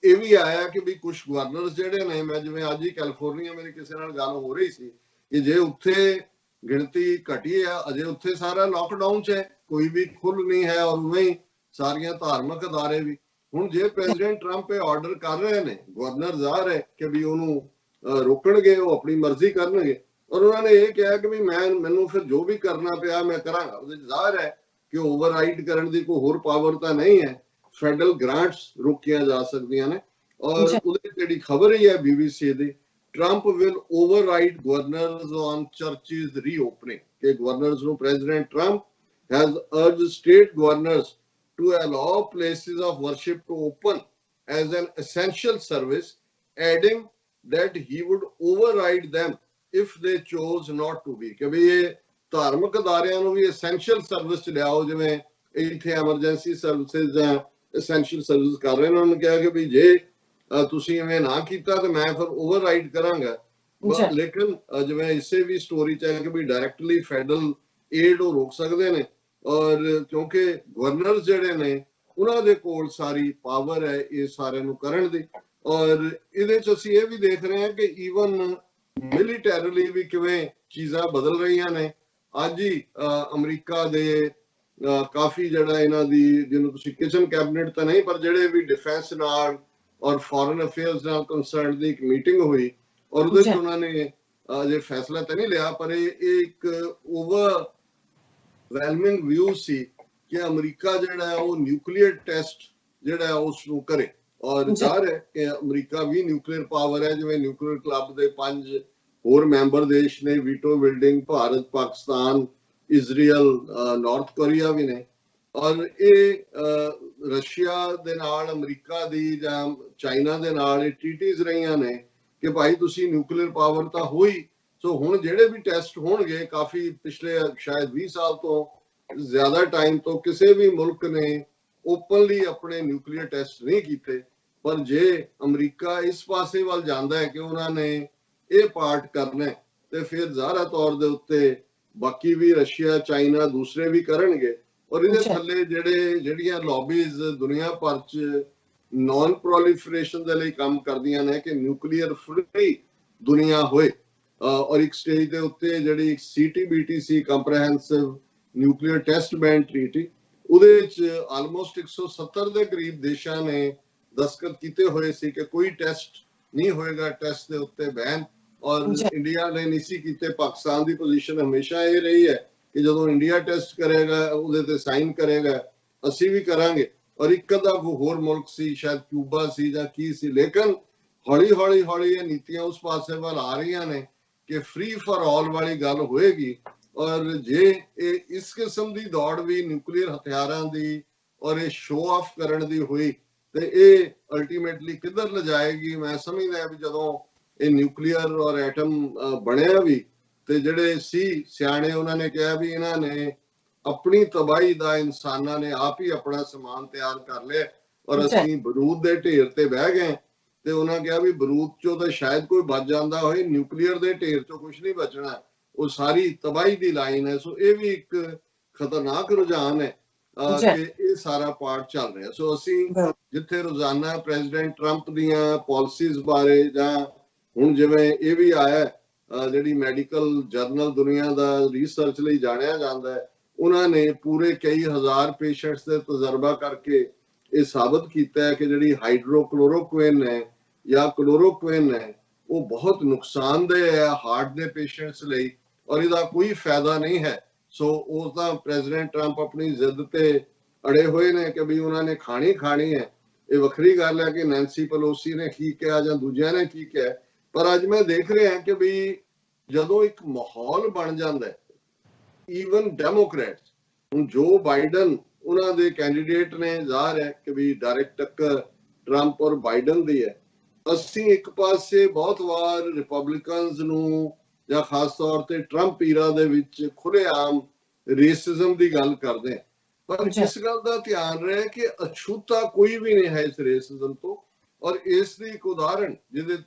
ਇਹ ਵੀ ਆਇਆ ਕਿ ਵੀ ਕੁਝ ਗਵਰਨਰਸ ਜਿਹੜੇ ਨੇ, ਮੈਂ ਜਿਵੇਂ ਅੱਜ ਹੀ ਕੈਲੀਫੋਰਨੀਆ ਮੇਰੀ ਕਿਸੇ ਨਾਲ ਗੱਲ ਹੋ ਰਹੀ ਸੀ ਕਿ ਜੇ ਉੱਥੇ ਗਿਣਤੀ ਘਟੀ ਆ, ਅਜੇ ਉੱਥੇ ਸਾਰਾ ਲਾਕਡਾਊਨ 'ਚ ਹੈ, ਕੋਈ ਵੀ ਖੁੱਲ ਨਹੀਂ ਹੈ, ਔਰ ਉਵੇਂ ਹੀ ਸਾਰੀਆਂ ਧਾਰਮਿਕ ਅਦਾਰੇ ਵੀ। ਹੁਣ ਜੇ ਪ੍ਰੈਜ਼ੀਡੈਂਟ ਟਰੰਪ ਇਹ ਆਰਡਰ ਕਰ ਰਹੇ ਨੇ, ਗਵਰਨਰ ਜ਼ਾਹਰ ਹੈ ਕਿ ਵੀ ਉਹਨੂੰ ਰੋਕਣਗੇ, ਉਹ ਆਪਣੀ ਮਰਜ਼ੀ ਕਰਨਗੇ। ਔਰ ਉਹਨਾਂ ਨੇ ਇਹ ਕਿਹਾ ਕਿ ਵੀ ਮੈਨੂੰ ਫਿਰ ਜੋ ਵੀ ਕਰਨਾ ਪਿਆ ਮੈਂ ਕਰਾਂਗਾ। ਉਹਦੇ ਜ਼ਾਹਰ ਹੈ ਕਿ ਓਵਰਰਾਈਡ ਕਰਨ ਦੀ ਕੋਈ ਹੋਰ ਪਾਵਰ ਤਾਂ ਨਹੀਂ ਹੈ। ਫੈਡਰਲ ਗ੍ਰਾਂਟਸ ਰੋਕੀਆਂ ਜਾ ਸਕਦੀਆਂ ਨੇ। ਔਰ ਉਹਦੇ ਜਿਹੜੀ ਖਬਰ ਹੀ ਹੈ BBC the, Trump will override governors on churches reopening. ਕਿ governors ਨੂੰ President Trump has urged state governors to allow places of worship to open as an essential service, adding that he would override them if they chose not to be. ਕਿ ਵੀ ਇਹ ਧਾਰਮਿਕ ਅਦਾਰਿਆਂ ਨੂੰ ਵੀ essential service 'ਚ ਲਿਆਓ, ਜਿਵੇਂ ਇੱਥੇ emergency services ਜਾਂ essential service ਕਰ ਰਹੇ ਨੇ। ਉਹਨਾਂ ਨੇ ਕਿਹਾ ਕਿ ਵੀ ਜੇ ਤੁਸੀਂ ਐਵੇਂ ਨਾ ਕੀਤਾ ਤੇ ਮੈਂ ਫਿਰ ਓਵਰਰਾਈਡ ਕਰਾਂਗਾ। ਲੇਕਿਨ ਜਿਵੇਂ ਇਸੇ ਵੀ ਸਟੋਰੀ 'ਚ ਹੈ ਕਿ ਵੀ ਡਾਇਰੈਕਟਲੀ ਫੈਡਰਲ ਏਡ ਉਹ ਰੋਕ ਸਕਦੇ ਨੇ, ਔਰ ਕਿਉਂਕਿ ਗਵਰਨਰ ਜਿਹੜੇ ਨੇ ਉਹਨਾਂ ਦੇ ਕੋਲ ਸਾਰੀ ਪਾਵਰ ਹੈ ਇਹ ਸਾਰਿਆਂ ਨੂੰ ਕਰਨ ਦੀ। ਔਰ ਇਹਦੇ 'ਚ ਅਸੀਂ ਇਹ ਵੀ ਦੇਖ ਰਹੇ ਹਾਂ ਕਿ ਈਵਨ ਮਿਲੀਟੈਰਲੀ ਵੀ ਕਿਵੇਂ ਚੀਜ਼ਾਂ ਬਦਲ ਰਹੀਆਂ ਨੇ। ਅੱਜ ਹੀ ਅਮਰੀਕਾ ਦੇ ਕਾਫੀ ਜਿਹੜਾ ਇਹਨਾਂ ਦੀ, ਜਿਹਨੂੰ ਤੁਸੀਂ ਕਿਚਨ ਕੈਬਨਿਟ ਤਾਂ ਨਹੀਂ, ਪਰ ਜਿਹੜੇ ਵੀ ਡਿਫੈਂਸ ਨਾਲ ਔਰ ਫੋਰਨ ਅਫੇਅਰਸ ਨਾਲ ਕੰਸਰਨਡ ਦੀ ਇੱਕ ਮੀਟਿੰਗ ਹੋਈ, ਔਰ ਉਹਦੇ 'ਚ ਉਹਨਾਂ ਨੇ ਅਜੇ ਫੈਸਲਾ ਤਾਂ ਨਹੀਂ ਲਿਆ, ਪਰ ਇਹ ਇੱਕ ਓਵਰਵੈਲਮਿੰਗ ਵਿਊ ਸੀ ਕਿ ਅਮਰੀਕਾ ਜਿਹੜਾ ਉਹ ਨਿਊਕਲੀਅਰ ਟੈਸਟ ਜਿਹੜਾ ਉਸ ਨੂੰ ਕਰੇ। ਔਰ ਜ਼ਾਹਰ ਹੈ ਕਿ ਅਮਰੀਕਾ ਵੀ ਨਿਊਕਲੀਅਰ ਪਾਵਰ ਹੈ, ਜਿਵੇਂ ਨਿਊਕਲੀਅਰ ਕਲੱਬ ਦੇ 5 ਹੋਰ ਮੈਂਬਰ ਦੇਸ਼ ਨੇ, veto building, Bharat, Pakistan, Israel, North Korea ਵੀ ਨੇ। ਔਰ ਇਹ ਰਸ਼ੀਆ ਦੇ ਨਾਲ ਅਮਰੀਕਾ ਦੀ ਜਾਂ ਚਾਈਨਾ ਦੇ ਨਾਲ ਇਹ ਟ੍ਰੀਟੀਜ਼ ਰਹੀਆਂ ਨੇ ਕਿ ਭਾਈ ਤੁਸੀਂ ਨਿਊਕਲੀਅਰ ਪਾਵਰ ਤਾਂ ਹੋਈ। ਸੋ ਹੁਣ ਜਿਹੜੇ ਵੀ ਟੈਸਟ ਹੋਣਗੇ, ਕਾਫੀ ਪਿਛਲੇ ਸ਼ਾਇਦ 20 ਸਾਲ ਤੋਂ ਜ਼ਿਆਦਾ ਟਾਈਮ ਤੋਂ ਕਿਸੇ ਵੀ ਮੁਲਕ ਨੇ ਓਪਨਲੀ ਆਪਣੇ ਨਿਊਕਲੀਅਰ ਟੈਸਟ ਨਹੀਂ ਕੀਤੇ। ਪਰ ਜੇ ਅਮਰੀਕਾ ਇਸ ਪਾਸੇ ਵੱਲ ਜਾਂਦਾ ਹੈ ਕਿ ਉਹਨਾਂ ਨੇ ਇਹ ਪਾਰਟ ਕਰਨਾ ਹੈ, ਤੇ ਫਿਰ ਜ਼ਾਹਰਾ ਤੌਰ ਦੇ ਉੱਤੇ ਬਾਕੀ ਵੀ ਰਸ਼ੀਆ, ਚਾਈਨਾ, ਦੂਸਰੇ ਵੀ ਕਰਨਗੇ। ਔਰ ਇਹਦੇ ਥੱਲੇ ਜਿਹੜੀਆਂ ਲੌਬੀਜ਼ ਦੁਨੀਆ ਭਰ 'ਚ ਨਾਨ ਪ੍ਰੋਲੀਫਰੇਸ਼ਨ ਦੇ ਲਈ ਕੰਮ ਕਰਦੀਆਂ ਨੇ ਕਿ ਨਿਊਕਲੀਅਰ ਫ੍ਰੀ ਦੁਨੀਆ ਹੋਏ। ਔਰ ਇੱਕ ਸਟੇਜ ਦੇ ਉੱਤੇ ਜਿਹੜੀ CTBT ਸੀ, ਕੰਪ੍ਰੈਹੈਂਸਿਵ ਨਿਊਕਲੀਅਰ ਟੈਸਟ ਬੈਨ ਟ੍ਰੀਟੀ, ਉਹਦੇ 'ਚ ਆਲਮੋਸਟ 170 ਦੇ ਕਰੀਬ ਦੇਸ਼ਾਂ ਨੇ ਦਸਤਖਤ ਕੀਤੇ ਹੋਏ ਸੀ ਕਿ ਕੋਈ ਟੈਸਟ ਨਹੀਂ ਹੋਏਗਾ, ਟੈਸਟ ਦੇ ਉੱਤੇ ਬੈਨ। ਔਰ ਇੰਡੀਆ ਨੇ ਨਹੀਂ ਸੀ ਕੀਤੇ। ਪਾਕਿਸਤਾਨ ਦੀ ਪੋਜੀਸ਼ਨ ਹਮੇਸ਼ਾ ਇਹ ਰਹੀ ਹੈ ਕਿ ਜਦੋਂ ਇੰਡੀਆ ਟੈਸਟ ਕਰੇਗਾ ਉਹਦੇ ਤੇ ਸਾਈਨ ਕਰੇਗਾ, ਅਸੀਂ ਵੀ ਕਰਾਂਗੇ। ਔਰ ਇੱਕ ਅੱਧਾ ਹੋਰ ਮੁਲਕ ਸੀ, ਸ਼ਾਇਦ ਕਿਊਬਾ ਸੀ ਜਾਂ ਕੀ ਸੀ, ਲੇਕਿਨ ਹੌਲੀ ਹੌਲੀ ਇਹ ਨੀਤੀਆਂ ਉਸ ਪਾਸੇ ਵੱਲ ਆ ਰਹੀਆਂ ਨੇ ਕਿ ਫ੍ਰੀ ਫॉर ਆਲ ਵਾਲੀ ਗੱਲ ਹੋਏਗੀ। ਔਰ ਜੇ ਇਹ ਇਸ ਕਿਸਮ ਦੀ ਦੌੜ ਵੀ ਨਿਊਕਲੀਅਰ ਹਥਿਆਰਾਂ ਦੀ ਔਰ ਇਹ ਸ਼ੋਅ ਆਫ ਕਰਨ ਦੀ ਹੋਈ ਤੇ ਇਹ ਅਲਟੀਮੇਟਲੀ ਕਿੱਧਰ ਲਿਜਾਏਗੀ। ਮੈਂ ਸਮਝਦਾ ਵੀ ਜਦੋਂ ਇਹ ਨਿਊਕਲੀਅਰ ਔਰ ਐਟਮ ਬਣਿਆ ਵੀ ਤੇ ਜਿਹੜੇ ਸੀ ਸਿਆਣੇ ਉਹਨਾਂ ਨੇ ਕਿਹਾ ਵੀ ਇਹਨਾਂ ਨੇ ਆਪਣੀ ਤਬਾਹੀ ਦਾ ਇਨਸਾਨਾਂ ਨੇ ਆਪ ਹੀ ਆਪਣਾ ਸਮਾਨ ਤਿਆਰ ਕਰ ਲਿਆ ਔਰ ਅਸੀਂ ਬਰੂਦ ਦੇ ਢੇਰ ਤੇ ਬਹਿ ਗਏ। ਤੇ ਉਹਨਾਂ ਕਿਹਾ ਵੀ ਬਰੂਦ ਚੋਂ ਤਾਂ ਸ਼ਾਇਦ ਕੋਈ ਬਚ ਜਾਂਦਾ ਹੋਏ, ਨਿਊਕਲੀਅਰ ਦੇ ਢੇਰ ਚੋਂ ਕੁਝ ਨਹੀਂ ਬਚਣਾ, ਉਹ ਸਾਰੀ ਤਬਾਹੀ ਦੀ ਲਾਈਨ ਹੈ। ਸੋ ਇਹ ਵੀ ਇੱਕ ਖਤਰਨਾਕ ਰੁਝਾਨ ਹੈ ਕਿ ਇਹ ਸਾਰਾ ਪਾਰਟ ਚੱਲ ਰਿਹਾ। ਸੋ ਅਸੀਂ ਜਿੱਥੇ ਰੋਜ਼ਾਨਾ ਪ੍ਰੈਜ਼ੀਡੈਂਟ ਟਰੰਪ ਦੀਆਂ ਪਾਲਿਸੀਜ਼ ਬਾਰੇ ਜਾਂ ਹੁਣ ਜਿਵੇਂ ਇਹ ਵੀ ਆਇਆ, ਜਿਹੜੀ ਮੈਡੀਕਲ ਜਰਨਲ ਦੁਨੀਆ ਦਾ ਰਿਸਰਚ ਲਈ ਜਾਣਿਆ ਜਾਂਦਾ ਹੈ, ਉਹਨਾਂ ਨੇ ਪੂਰੇ ਕਈ ਹਜ਼ਾਰ ਪੇਸ਼ੈਂਟਸ ਦੇ ਤਜਰਬਾ ਕਰਕੇ ਇਹ ਸਾਬਤ ਕੀਤਾ ਹੈ ਕਿ ਜਿਹੜੀ ਹਾਈਡਰੋਕਲੋਰੋਕੁਇਨ ਹੈ ਜਾਂ ਕਲੋਰੋਕੁਇਨ ਹੈ, ਉਹ ਬਹੁਤ ਨੁਕਸਾਨਦੇਹ ਹੈ ਹਾਰਟ ਦੇ ਪੇਸ਼ੈਂਟਸ ਲਈ ਔਰ ਇਹਦਾ ਕੋਈ ਫਾਇਦਾ ਨਹੀਂ ਹੈ। ਸੋ ਉਸ ਦਾ ਪ੍ਰੈਜ਼ੀਡੈਂਟ ਟਰੰਪ ਆਪਣੀ ਜ਼ਿੱਦ ਤੇ ਅੜੇ ਹੋਏ ਨੇ ਕਿ ਵੀ ਉਹਨਾਂ ਨੇ ਖਾਣੀ ਹੈ। ਇਹ ਵੱਖਰੀ ਗੱਲ ਹੈ ਕਿ ਨੈਂਸੀ ਪੈਲੋਸੀ ਨੇ ਕੀ ਕਿਹਾ ਜਾਂ ਦੂਜਿਆਂ ਨੇ ਕੀ ਕਿਹਾ, ਪਰ ਅੱਜ ਮੈਂ ਦੇਖ ਰਿਹਾ ਕਿ ਵੀ ਜਦੋਂ ਇੱਕ ਮਾਹੌਲ ਬਣ ਜਾਂਦਾ ਹੈ, ਈਵਨ ਡੈਮੋਕ੍ਰੈਟਸ, ਹੁਣ ਜੋ ਬਾਈਡਨ ਉਹਨਾਂ ਦੇ ਕੈਂਡੀਡੇਟ ਨੇ, ਜ਼ਾਹਰ ਹੈ ਕਿ ਵੀ ਡਾਇਰੈਕਟ ਟੱਕਰ ਟਰੰਪ ਔਰ ਬਾਈਡਨ ਦੀ ਹੈ। ਅਸੀਂ ਇੱਕ ਪਾਸੇ ਬਹੁਤ ਵਾਰ ਰਿਪਬਲਿਕਨਸ ਨੂੰ ਜਾਂ ਖਾਸ ਤੌਰ ਤੇ ਟਰੰਪ ਈਰਾ ਦੇ ਵਿੱਚ ਖੁੱਲ੍ਹੇਆਮ ਰੇਸਿਜ਼ਮ ਦੀ ਗੱਲ ਕਰਦੇ ਹਾਂ, ਪਰ ਇਸ ਗੱਲ ਦਾ ਧਿਆਨ ਰਹੇ ਕਿ ਅਛੂਤਾ ਕੋਈ ਵੀ ਨਹੀਂ ਹੈ ਇਸ ਰੇਸਿਜ਼ਮ ਤੋਂ। ਔਰ ਇਸ ਦੀ ਇੱਕ ਉਦਾਹਰਣ ਜਿਹਦੇ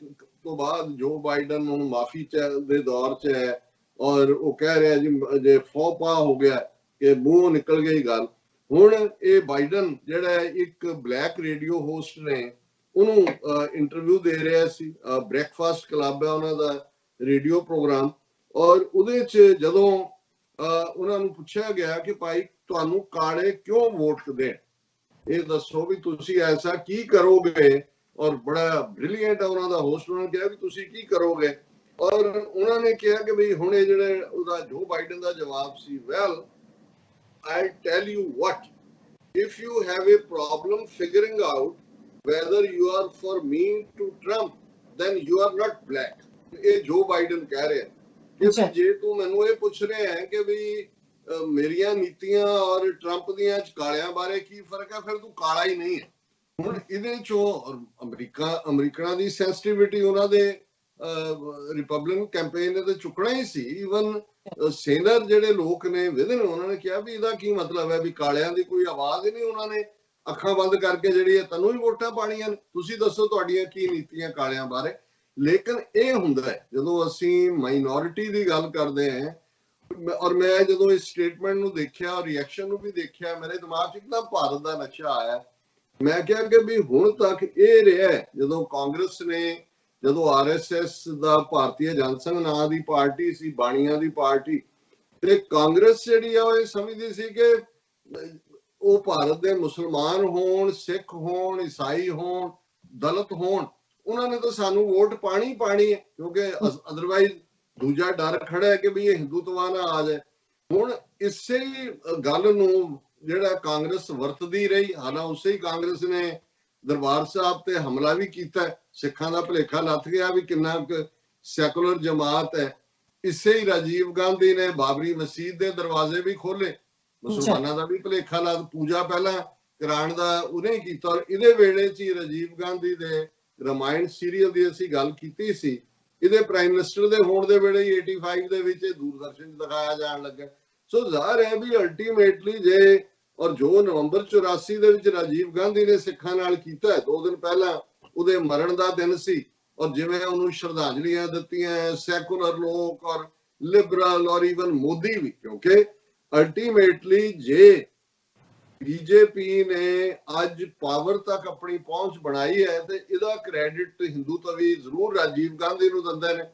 ਤੋਂ ਬਾਅਦ ਜੋ ਬਾਈਡਨ ਹੁਣ ਮਾਫੀ ਦੇ ਦੌਰ 'ਚ ਹੈ ਔਰ ਉਹ ਕਹਿ ਰਿਹਾ ਜੀ ਜੇ ਫੌਪਾ ਹੋ ਗਿਆ ਕਿ ਮੂੰਹੋਂ ਨਿਕਲ ਗਈ ਗੱਲ। ਹੁਣ ਇਹ ਬਾਈਡਨ ਜਿਹੜਾ ਇੱਕ ਬਲੈਕ ਰੇਡੀਓ ਹੋਸਟ ਨੇ ਉਹਨੂੰ ਇੰਟਰਵਿਊ ਦੇ ਰਿਹਾ ਸੀ, ਬ੍ਰੇਕਫਾਸਟ ਕਲੱਬ ਹੈ ਉਹਨਾਂ ਦਾ ਰੇਡੀਓ ਪ੍ਰੋਗਰਾਮ, ਔਰ ਉਹਦੇ 'ਚ ਜਦੋਂ ਉਹਨਾਂ ਨੂੰ ਪੁੱਛਿਆ ਗਿਆ ਕਿ ਭਾਈ ਤੁਹਾਨੂੰ ਕਾਲੇ ਕਿਉਂ ਵੋਟ ਦੇਣ, ਇਹ ਦੱਸੋ ਵੀ ਤੁਸੀਂ ਐਸਾ ਕੀ ਕਰੋਗੇ, ਔਰ ਬੜਾ ਬ੍ਰਿਲੀਅੰਟ ਹੈ ਉਹਨਾਂ ਦਾ ਹੋਸਟ, ਉਹਨਾਂ ਨੇ ਕਿਹਾ ਵੀ ਤੁਸੀਂ ਕੀ ਕਰੋਗੇ, ਔਰ ਉਹਨਾਂ ਨੇ ਕਿਹਾ ਕਿ ਵੀ ਹੁਣ ਇਹ ਜਿਹੜੇ ਉਹਦਾ ਜੋ ਬਾਈਡਨ ਦਾ ਜਵਾਬ ਸੀ, well I'll tell you what, if you have a problem figuring out whether you are for me to Trump, then you are not black. ਇਹ ਜੋ ਬਾਈਡਨ ਕਹਿ ਰਿਹਾ ਕਿ ਜੇ ਤੂੰ ਮੈਨੂੰ ਇਹ ਪੁੱਛ ਰਿਹਾ ਹੈ ਕਿ ਵੀ ਮੇਰੀਆਂ ਨੀਤੀਆਂ ਔਰ ਟਰੰਪ ਦੀਆਂ ਕਾਲਿਆਂ ਬਾਰੇ ਕੀ ਫਰਕ ਹੈ, ਫਿਰ ਤੂੰ ਕਾਲਾ ਹੀ ਨਹੀਂ ਹੈ। ਹੁਣ ਇਹਦੇ ਚੋਂ ਅਮਰੀਕਨਾਂ ਦੀ ਸੈਂਸਿਟੀਵਿਟੀ ਉਹਨਾਂ ਦੇ ਰਿਪਬਲਿਕਨ ਕੈਂਪੇਨ ਨੇ ਤਾਂ ਚੁੱਕਣਾ ਹੀ ਸੀ। ਈਵਨ ਸੇਨਰ ਜਿਹੜੇ ਲੋਕ ਨੇ ਵਿਦਨ, ਉਹਨਾਂ ਨੇ ਕਿਹਾ ਵੀ ਇਹਦਾ ਕੀ ਮਤਲਬ ਹੈ ਵੀ ਕਾਲਿਆਂ ਦੀ ਕੋਈ ਆਵਾਜ਼ ਹੀ ਨਹੀਂ, ਉਹਨਾਂ ਨੇ ਅੱਖਾਂ ਬੰਦ ਕਰਕੇ ਜਿਹੜੀ ਹੈ ਤੈਨੂੰ ਹੀ ਵੋਟਾਂ ਪਾਣੀਆਂ ਨੇ, ਤੁਸੀਂ ਦੱਸੋ ਤੁਹਾਡੀਆਂ ਕੀ ਨੀਤੀਆਂ ਕਾਲਿਆਂ ਬਾਰੇ। ਲੇਕਿਨ ਇਹ ਹੁੰਦਾ ਹੈ ਜਦੋਂ ਅਸੀਂ ਮਾਈਨੋਰਿਟੀ ਦੀ ਗੱਲ ਕਰਦੇ ਹਾਂ, ਔਰ ਮੈਂ ਜਦੋਂ ਇਸ ਸਟੇਟਮੈਂਟ ਨੂੰ ਦੇਖਿਆ, ਰਿਐਕਸ਼ਨ ਨੂੰ ਵੀ ਦੇਖਿਆ, ਮੇਰੇ ਦਿਮਾਗ 'ਚ ਇੱਕਦਮ ਭਾਰਤ ਦਾ ਨਕਸ਼ਾ ਆਇਆ। ਮੈਂ ਕਿਹਾ ਕਿ ਵੀ ਹੁਣ ਤੱਕ ਇਹ ਰਿਹਾ ਜਦੋਂ ਕਾਂਗਰਸ ਨੇ, ਜਦੋਂ RSS ਦਾ ਭਾਰਤੀ ਜਨਸੰਘ ਨਾਂ ਦੀ ਪਾਰਟੀ ਸੀ, ਬਾਣੀਆਂ ਦੀ ਪਾਰਟੀ, ਤੇ ਕਾਂਗਰਸ ਜਿਹੜੀ ਆ ਉਹ ਇਹ ਸਮਝਦੀ ਸੀ ਕਿ ਉਹ ਭਾਰਤ ਦੇ ਮੁਸਲਮਾਨ ਹੋਣ, ਸਿੱਖ ਹੋਣ, ਈਸਾਈ ਹੋਣ, ਦਲਿਤ ਹੋਣ, ਉਹਨਾਂ ਨੇ ਤਾਂ ਸਾਨੂੰ ਵੋਟ ਪਾਣੀ ਹੈ, ਕਿਉਂਕਿ ਅਦਰਵਾਈਜ਼ ਦੂਜਾ ਡਰ ਖੜਾ ਹੈ ਕਿ ਵੀ ਇਹ ਹਿੰਦੂਤਵਾ ਨਾ ਆ ਜਾਏ। ਹੁਣ ਇਸੇ ਗੱਲ ਨੂੰ ਜਿਹੜਾ ਕਾਂਗਰਸ ਵਰਤਦੀ ਰਹੀ, ਹਾਲਾਂ ਉਸੇ ਹੀ ਕਾਂਗਰਸ ਨੇ ਦਰਬਾਰ ਸਾਹਿਬ ਤੇ ਹਮਲਾ ਵੀ ਕੀਤਾ, ਸਿੱਖਾਂ ਦਾ ਭੁਲੇਖਾ ਲੱਥ ਗਿਆ ਵੀ ਕਿੰਨਾ ਕੁ ਸੈਕੂਲਰ ਜਮਾਤ ਹੈ। ਇਸੇ ਹੀ ਰਾਜੀਵ ਗਾਂਧੀ ਨੇ ਬਾਬਰੀ ਮਸਜਿਦ ਦੇ ਦਰਵਾਜ਼ੇ ਵੀ ਖੋਲੇ, ਮੁਸਲਮਾਨਾਂ ਦਾ ਵੀ ਭੁਲੇਖਾ ਲੱਥ, ਪੂਜਾ ਪਹਿਲਾਂ ਕਰਾਉਣ ਦਾ ਉਹਨੇ ਕੀਤਾ। ਔਰ ਇਹਦੇ ਵੇਲੇ 'ਚ ਹੀ ਰਾਜੀਵ ਗਾਂਧੀ ਦੇ ਰਾਮਾਇਣ ਸੀਰੀਅਲ ਦੀ ਅਸੀਂ ਗੱਲ ਕੀਤੀ ਸੀ, ਇਹਦੇ ਪ੍ਰਾਈਮ ਮਿਨਿਸਟਰ ਦੇ ਹੋਣ ਦੇ ਵੇਲੇ 85 ਦੇ ਵਿੱਚ ਦੂਰਦਰਸ਼ਨ 'ਚ ਦਿਖਾਇਆ ਜਾਣ ਲੱਗਾ। ਸੋ ਜ਼ਾਹਰ ਹੈ ਵੀ ਅਲਟੀਮੇਟਲੀ ਜੇ, ਔਰ ਜੋ ਨਵੰਬਰ 84 ਦੇ ਵਿੱਚ ਰਾਜੀਵ ਗਾਂਧੀ ਨੇ ਸਿੱਖਾਂ ਨਾਲ ਕੀਤਾ, 2 ਦਿਨ ਪਹਿਲਾਂ ਉਹਦੇ ਮਰਨ ਦਾ ਦਿਨ ਸੀ, ਔਰ ਜਿਵੇਂ ਉਹਨੂੰ ਸ਼ਰਧਾਂਜਲੀਆਂ ਦਿੱਤੀਆਂ ਸੈਕੂਲਰ ਲੋਕ ਔਰ ਲਿਬਰਲ ਔਰ ਈਵਨ ਮੋਦੀ ਵੀ, ਕਿਉਂਕਿ ਅਲਟੀਮੇਟਲੀ ਜੇ ਬੀਜੇਪੀ ਨੇ ਅੱਜ ਪਾਵਰ ਤੱਕ ਆਪਣੀ ਪਹੁੰਚ ਬਣਾਈ ਹੈ ਤੇ ਇਹਦਾ ਕ੍ਰੈਡਿਟ ਹਿੰਦੂਤਵੀ ਜ਼ਰੂਰ ਰਾਜੀਵ ਗਾਂਧੀ ਨੂੰ ਦਿੰਦੇ ਨੇ,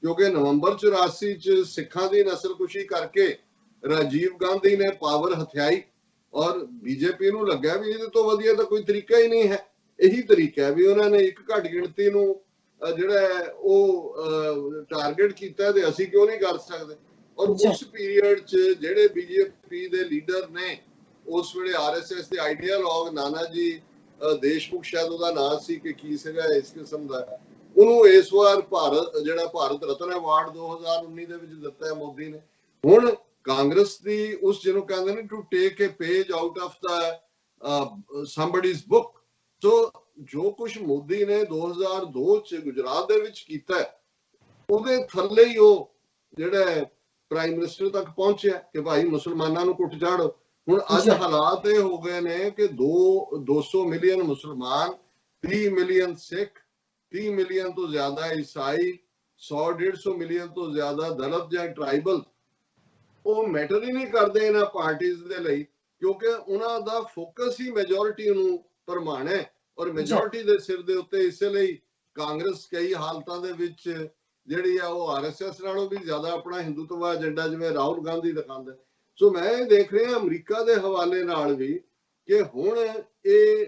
ਕਿਉਂਕਿ ਨਵੰਬਰ 84 ਚ ਸਿੱਖਾਂ ਦੀ ਨਸਲਕੁਸ਼ੀ ਕਰਕੇ ਰਾਜੀਵ ਗਾਂਧੀ ਨੇ ਪਾਵਰ ਹਥਿਆਈ, ਔਰ ਬੀਜੇਪੀ ਨੂੰ ਲੱਗਿਆ ਵੀ ਇਹਦੇ ਤੋਂ ਵਧੀਆ ਤਾਂ ਕੋਈ ਤਰੀਕਾ ਹੀ ਨਹੀਂ ਹੈ। ਇਹੀ ਤਰੀਕਾ ਹੈ ਵੀ ਉਹਨਾਂ ਨੇ ਇੱਕ ਘੱਟ ਗਿਣਤੀ ਨੂੰ ਜਿਹੜਾ ਉਹ ਟਾਰਗੇਟ ਕੀਤਾ ਤੇ ਅਸੀਂ ਕਿਉਂ ਨਹੀਂ ਕਰ ਸਕਦੇ। ਔਰ ਉਸ ਪੀਰੀਅਡ 'ਚ ਜਿਹੜੇ ਬੀਜੇਪੀ ਦੇ ਲੀਡਰ ਨੇ, ਉਸ ਵੇਲੇ RSS ਦੇ ਆਈਡੀਆਲੋਗ ਨਾਨਾ ਜੀ ਦੇਸ਼ਮੁਖ ਸ਼ਾਇਦ ਉਹਦਾ ਨਾਂ ਸੀ ਕਿ ਕੀ ਸੀਗਾ ਇਸ ਕਿਸਮ ਦਾ, ਉਹਨੂੰ ਇਸ ਵਾਰ ਭਾਰਤ ਰਤਨ ਅਵਾਰਡ 2019 ਦੇ ਵਿੱਚ ਦਿੱਤਾ ਹੈ ਮੋਦੀ ਨੇ। ਹੁਣ ਕਾਂਗਰਸ ਦੀ ਉਸ ਜਿਹਨੂੰ ਕਹਿੰਦੇ ਨੇ to take a page out of the somebody's book, so ਜੋ ਕੁਝ ਮੋਦੀ ਨੇ 2002 ਚ ਗੁਜਰਾਤ ਦੇ ਵਿੱਚ ਕੀਤਾ, ਉਹਦੇ ਥੱਲੇ ਹੀ ਉਹ ਜਿਹੜਾ ਪ੍ਰਾਈਮ ਮਿਨਿਸਟਰ ਤੱਕ ਪਹੁੰਚਿਆ ਕਿ ਭਾਈ ਮੁਸਲਮਾਨਾਂ ਨੂੰ ਕੁੱਟ ਚਾੜੋ। ਹੁਣ ਅੱਜ ਹਾਲਾਤ ਇਹ ਹੋ ਗਏ ਨੇ ਕਿ 200 ਮਿਲੀਅਨ ਮੁਸਲਮਾਨ, 30 ਮਿਲੀਅਨ ਸਿੱਖ, 30 ਮਿਲੀਅਨ ਤੋਂ ਜ਼ਿਆਦਾ ਈਸਾਈ, 100-150 ਮਿਲੀਅਨ ਤੋਂ ਜ਼ਿਆਦਾ ਦਲਿਤ ਜਾਂ ਟ੍ਰਾਈਬਲ, ਉਹ ਮੈਟਰ ਹੀ ਨਹੀਂ ਕਰਦੇ ਇਹਨਾਂ ਪਾਰਟੀਆਂ ਦੇ ਲਈ, ਕਿਉਂਕਿ ਉਹਨਾਂ ਦਾ ਫੋਕਸ ਹੀ ਮੈਜੋਰਿਟੀ ਨੂੰ ਭਰਮਾਣਾ ਹੈ ਔਰ ਮੈਜੋਰਿਟੀ ਦੇ ਸਿਰ ਦੇ ਉੱਤੇ। ਇਸੇ ਲਈ ਕਾਂਗਰਸ ਕਈ ਹਾਲਤਾਂ ਦੇ ਵਿੱਚ ਜਿਹੜੀ ਆ ਉਹ RSS ਨਾਲੋਂ ਵੀ ਜ਼ਿਆਦਾ ਆਪਣਾ ਹਿੰਦੂਤਵਾ ਏਜੰਡਾ ਜਿਵੇਂ ਰਾਹੁਲ ਗਾਂਧੀ ਦਿਖਾਉਂਦਾ। ਸੋ ਮੈਂ ਇਹ ਦੇਖ ਰਿਹਾ ਅਮਰੀਕਾ ਦੇ ਹਵਾਲੇ ਨਾਲ ਵੀ ਕਿ ਹੁਣ ਇਹ